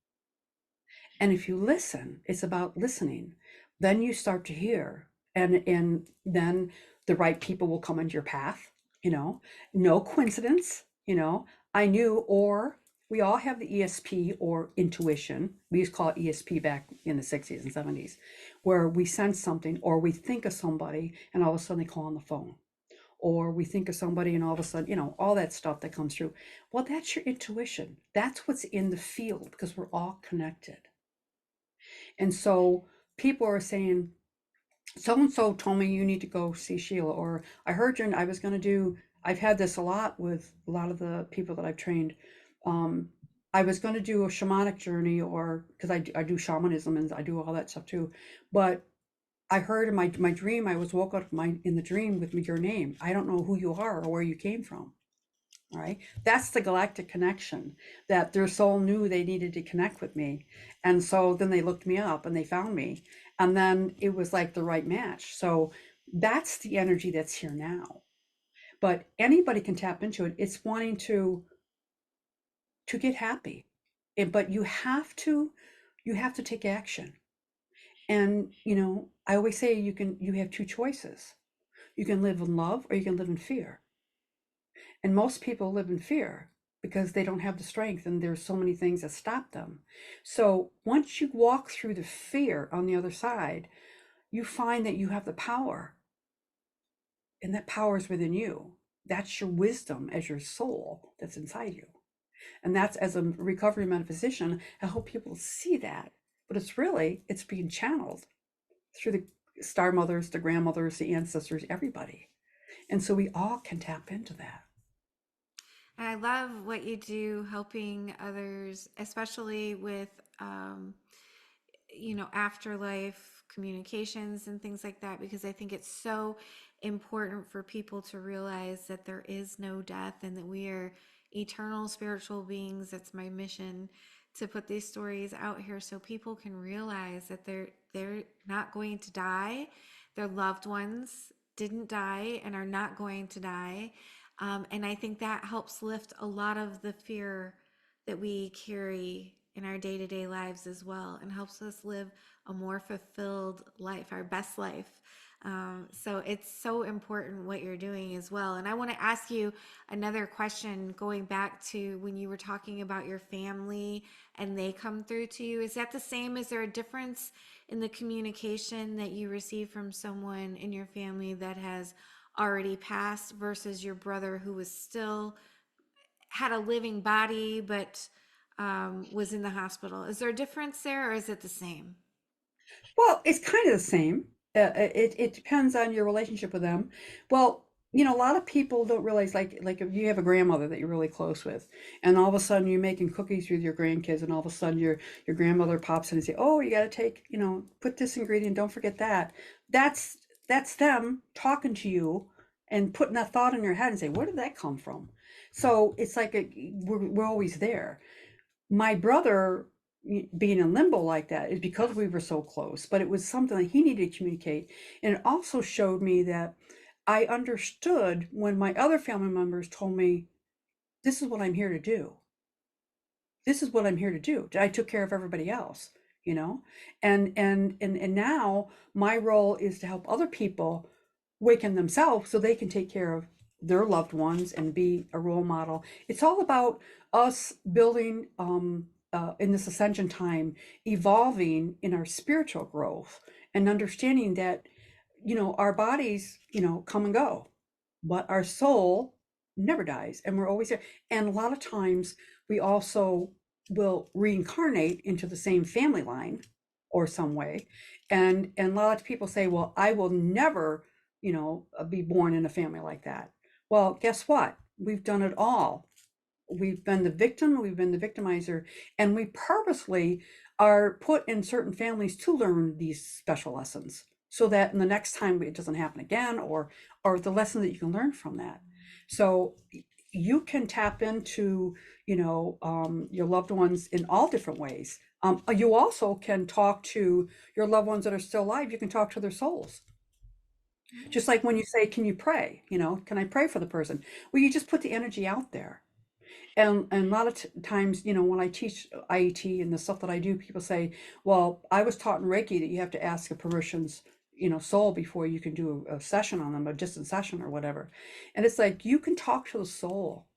And if you listen, it's about listening. Then you start to hear, and then the right people will come into your path. No coincidence. I knew, or we all have the ESP or intuition. We used to call it ESP back in the 60s and 70s, where we sense something, or we think of somebody and all of a sudden they call on the phone, or we think of somebody and all of a sudden, all that stuff that comes through. Well, that's your intuition. That's what's in the field, because we're all connected. And so people are saying, so-and-so told me you need to go see Sheila, or I heard I was going to do, I've had this a lot with a lot of the people that I've trained. I was going to do a shamanic journey, or because I do shamanism and I do all that stuff too. But I heard in my dream, I was woke up in the dream with your name. I don't know who you are or where you came from. All right. That's the galactic connection, that their soul knew they needed to connect with me. And so then they looked me up and they found me. And then it was like the right match. So that's the energy that's here now. But anybody can tap into it. It's wanting to get happy. But you have to take action. And I always say you have two choices. You can live in love, or you can live in fear. And most people live in fear because they don't have the strength, and there's so many things that stop them. So once you walk through the fear on the other side, you find that you have the power, and that power is within you. That's your wisdom as your soul that's inside you. And that's, as a recovery metaphysician, I hope people see that. But it's being channeled through the star mothers, the grandmothers, the ancestors, everybody. And so we all can tap into that. I love what you do, helping others, especially with, afterlife communications and things like that, because I think it's so important for people to realize that there is no death and that we are eternal spiritual beings. That's my mission, to put these stories out here so people can realize that they're not going to die. Their loved ones didn't die and are not going to die. And I think that helps lift a lot of the fear that we carry in our day-to-day lives as well, and helps us live a more fulfilled life, our best life. So it's so important what you're doing as well. And I want to ask you another question, going back to when you were talking about your family and they come through to you. Is that the same? Is there a difference in the communication that you receive from someone in your family that has already passed versus your brother who was still had a living body but was in the hospital? Is there a difference there, or is it the same? Well, it's kind of the same. It depends on your relationship with them. Well, a lot of people don't realize, like if you have a grandmother that you're really close with, and all of a sudden you're making cookies with your grandkids, and all of a sudden your grandmother pops in and say, "Oh, you got to take, put this ingredient, don't forget that." That's them talking to you and putting that thought in your head and say, "Where did that come from?" So it's like we're always there. My brother being in limbo like that is because we were so close, but it was something that he needed to communicate. And it also showed me that I understood when my other family members told me, "This is what I'm here to do. This is what I'm here to do." I took care of everybody else. you know? And now my role is to help other people awaken themselves so they can take care of their loved ones and be a role model. It's all about us building in this ascension time, evolving in our spiritual growth and understanding that, our bodies, come and go, but our soul never dies and we're always there. And a lot of times we also will reincarnate into the same family line or some way. And a lot of people say, well, I will never, be born in a family like that. Well, guess what? We've done it all. We've been the victim, we've been the victimizer, and we purposely are put in certain families to learn these special lessons so that in the next time it doesn't happen again, or the lesson that you can learn from that. So you can tap into, your loved ones in all different ways. You also can talk to your loved ones that are still alive. You can talk to their souls. Just like when you say, can you pray? Can I pray for the person? Well, you just put the energy out there. And a lot of times, when I teach IET and the stuff that I do, people say, well, I was taught in Reiki that you have to ask a permission's, soul before you can do a session on them, a distant session or whatever. And it's like, you can talk to the soul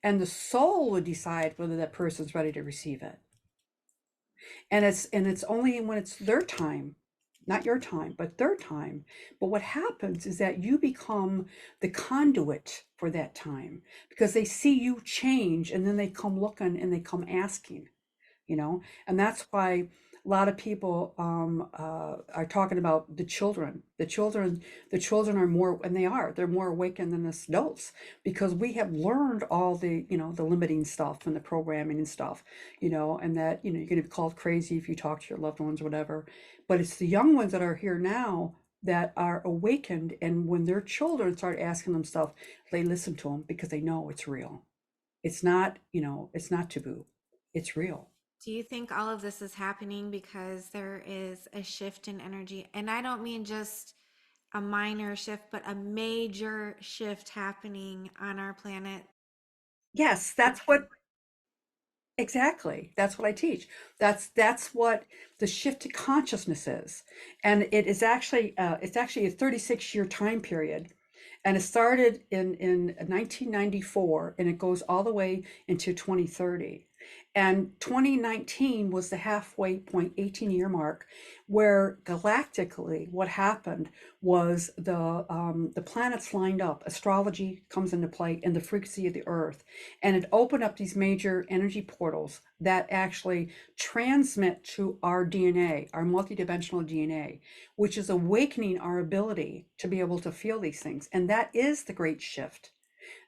and the soul would decide whether that person's ready to receive it. And it's only when it's their time, not your time, but their time. But what happens is that you become the conduit for that time because they see you change and then they come looking and they come asking, and that's why a lot of people are talking about the children. The children are more, and they're more awakened than us adults because we have learned all the, the limiting stuff and the programming and stuff, and that, you're going to be called crazy if you talk to your loved ones, whatever. But it's the young ones that are here now that are awakened. And when their children start asking them stuff, they listen to them because they know it's real. It's not, it's not taboo. It's real. Do you think all of this is happening because there is a shift in energy? And I don't mean just a minor shift, but a major shift happening on our planet. Yes, that's what exactly. That's what I teach. That's what the shift to consciousness is. And it's actually a 36-year time period. And it started in 1994 and it goes all the way into 2030. And 2019 was the halfway point, 18-year mark, where galactically what happened was the planets lined up, astrology comes into play, and the frequency of the earth. And it opened up these major energy portals that actually transmit to our DNA, our multidimensional DNA, which is awakening our ability to be able to feel these things. And that is the great shift.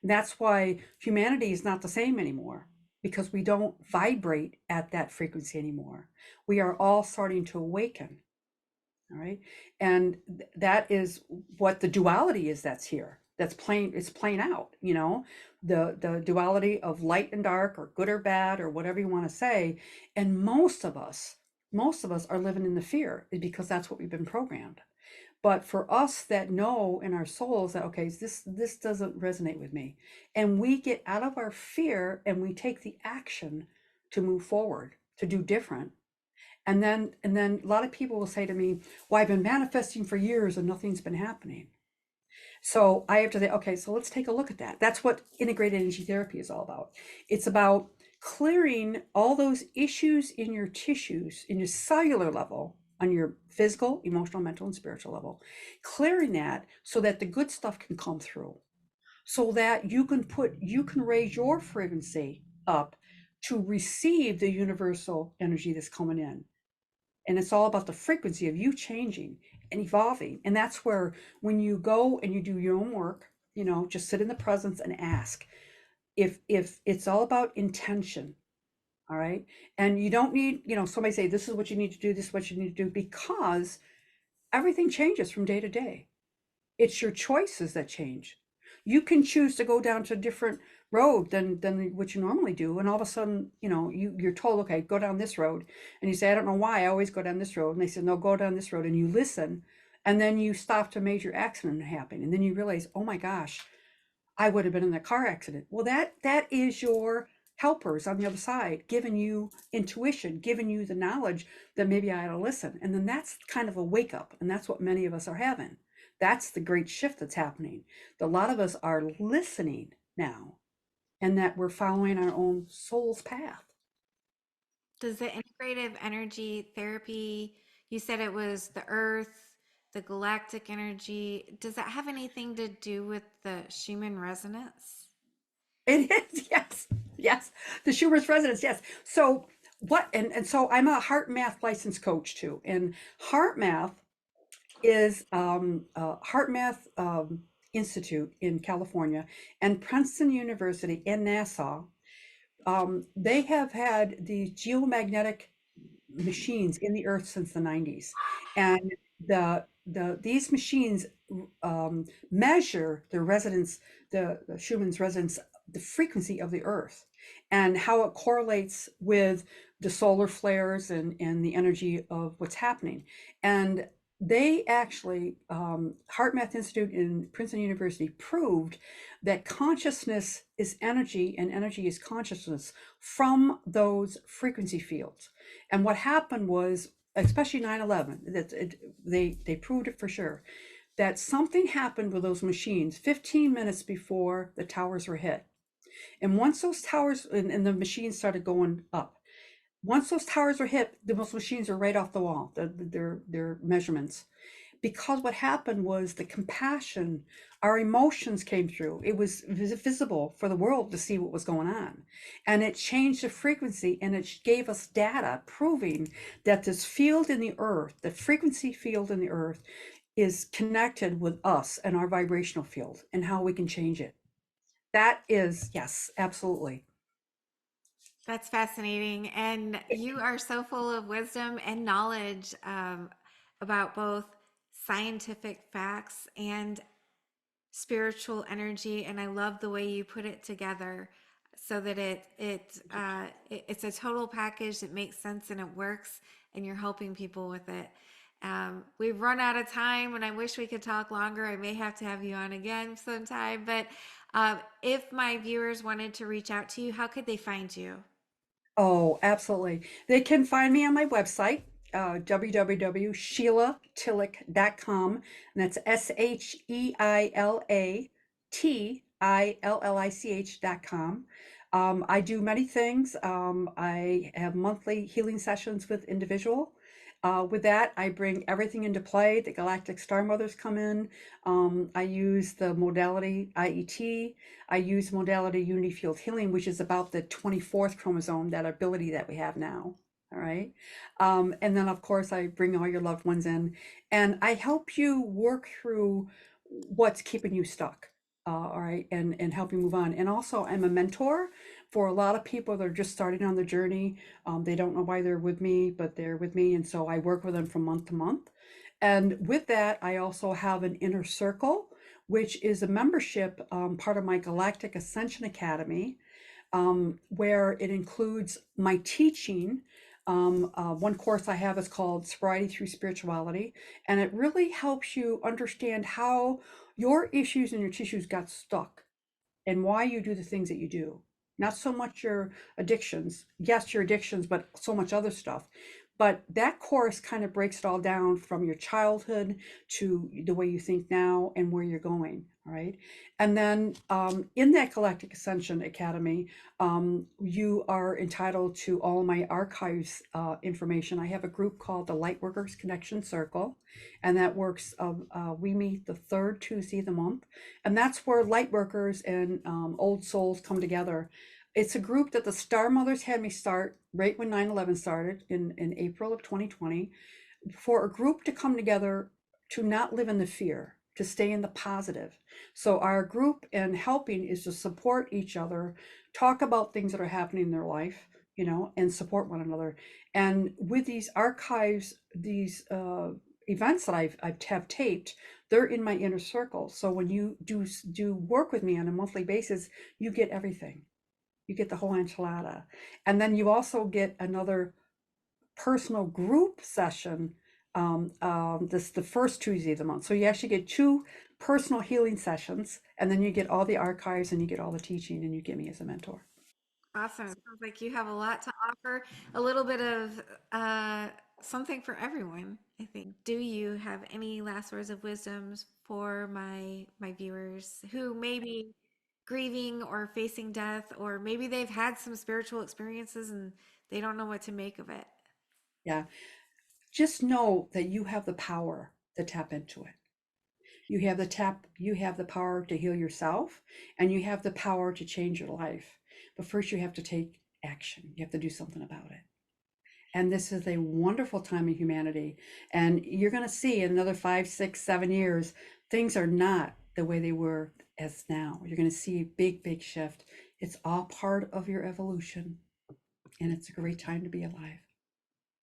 That's why humanity is not the same anymore, because we don't vibrate at that frequency anymore. We are all starting to awaken. All right. And that is what the duality is that's here. That's playing, it's playing out, the duality of light and dark or good or bad or whatever you want to say. And most of us are living in the fear because that's what we've been programmed. But for us that know in our souls that, okay, this doesn't resonate with me, and we get out of our fear and we take the action to move forward, to do different. And then a lot of people will say to me, well, I've been manifesting for years and nothing's been happening. So I have to say, okay, so let's take a look at that. That's what integrated energy therapy is all about. It's about clearing all those issues in your tissues, in your cellular level, on your physical, emotional, mental, and spiritual level, clearing that so that the good stuff can come through, so that you can raise your frequency up to receive the universal energy that's coming in. And it's all about the frequency of you changing and evolving. And that's where, when you go and you do your own work, just sit in the presence and ask. If it's all about intention, all right, and you don't need, somebody say, this is what you need to do, this is what you need to do, because everything changes from day to day. It's your choices that change. You can choose to go down to a different road than what you normally do, and all of a sudden, you're told, okay, go down this road, and you say, I don't know why I always go down this road, and they said, no, go down this road, and you listen, and then you stopped a major accident happening, and then you realize, oh my gosh, I would have been in a car accident. Well, that is your helpers on the other side, giving you intuition, giving you the knowledge that maybe I ought to listen. And then that's kind of a wake up. And that's what many of us are having. That's the great shift that's happening. A lot of us are listening now, and that we're following our own soul's path. Does the integrative energy therapy, you said it was the earth, the galactic energy, does that have anything to do with the Schumann resonance? It is, yes, yes. The Schumer's residence, yes. So what, and so I'm a HeartMath licensed coach too. And HeartMath is HeartMath Institute in California and Princeton University in Nassau. They have had these geomagnetic machines in the earth since the 90s, and these machines measure the resonance, the Schumann's resonance, the frequency of the earth, and how it correlates with the solar flares and the energy of what's happening. And they actually, HeartMath Institute in Princeton University proved that consciousness is energy and energy is consciousness from those frequency fields. And what happened was, especially 9/11, they proved it for sure, that something happened with those machines 15 minutes before the towers were hit. And once those towers and the machines started going up, once those towers were hit, those machines are right off the wall, their measurements. Because what happened was the compassion, our emotions came through. It was visible for the world to see what was going on. And it changed the frequency, and it gave us data proving that this field in the earth, the frequency field in the earth, is connected with us and our vibrational field and how we can change it. That is, yes, absolutely. That's fascinating. And you are so full of wisdom and knowledge about both scientific facts and spiritual energy. And I love the way you put it together so that it's a total package that makes sense and it works, and you're helping people with it. We've run out of time, and I wish we could talk longer. I may have to have you on again sometime. But if my viewers wanted to reach out to you, how could they find you? Oh, absolutely. They can find me on my website, www.sheilatillich.com, and that's SHEILATILLICH.com. I do many things. I have monthly healing sessions with individual. With that, I bring everything into play. The Galactic Star Mothers come in. I use the modality IET. I use modality unity field healing, which is about the 24th chromosome, that ability that we have now. All right. And then, of course, I bring all your loved ones in, and I help you work through what's keeping you stuck. All right. And help you move on. And also, I'm a mentor for a lot of people that are just starting on the journey. They don't know why they're with me, but they're with me. And so I work with them from month to month. And with that, I also have an inner circle, which is a membership, part of my Galactic Ascension Academy, where it includes my teaching. One course I have is called Sobriety Through Spirituality, and it really helps you understand how your issues and your tissues got stuck and why you do the things that you do. Not so much your addictions, yes, your addictions, but so much other stuff. But that course kind of breaks it all down from your childhood to the way you think now and where you're going. All right. And then in that Galactic Ascension Academy, you are entitled to all my archives information. I have a group called the Lightworkers Connection Circle, and that works. We meet the third Tuesday of the month, and that's where lightworkers and old souls come together. It's a group that the Star Mothers had me start right when 9/11 started in April of 2020, for a group to come together to not live in the fear, to stay in the positive. So our group and helping is to support each other, talk about things that are happening in their life, and support one another. And with these archives, these events that I've have taped, they're in my inner circle. So when you do work with me on a monthly basis, you get everything. You get the whole enchilada. And then you also get another personal group session, this the first Tuesday of the month. So you actually get two personal healing sessions, and then you get all the archives and you get all the teaching, and you get me as a mentor. Awesome. It sounds like you have a lot to offer, a little bit of something for everyone, I think. Do you have any last words of wisdoms for my viewers who may be grieving or facing death, or maybe they've had some spiritual experiences and they don't know what to make of it? Yeah. Just know that you have the power to tap into it. You have the power to heal yourself, and you have the power to change your life. But first you have to take action. You have to do something about it. And this is a wonderful time in humanity. And you're going to see in another 5, 6, 7 years, things are not the way they were as now. You're going to see a big, big shift. It's all part of your evolution. And it's a great time to be alive.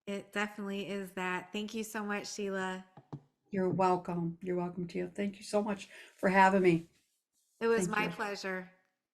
It definitely is that. Thank you so much, Sheila. You're welcome. You're welcome, Tia. Thank you so much for having me. It was Thank my you. pleasure.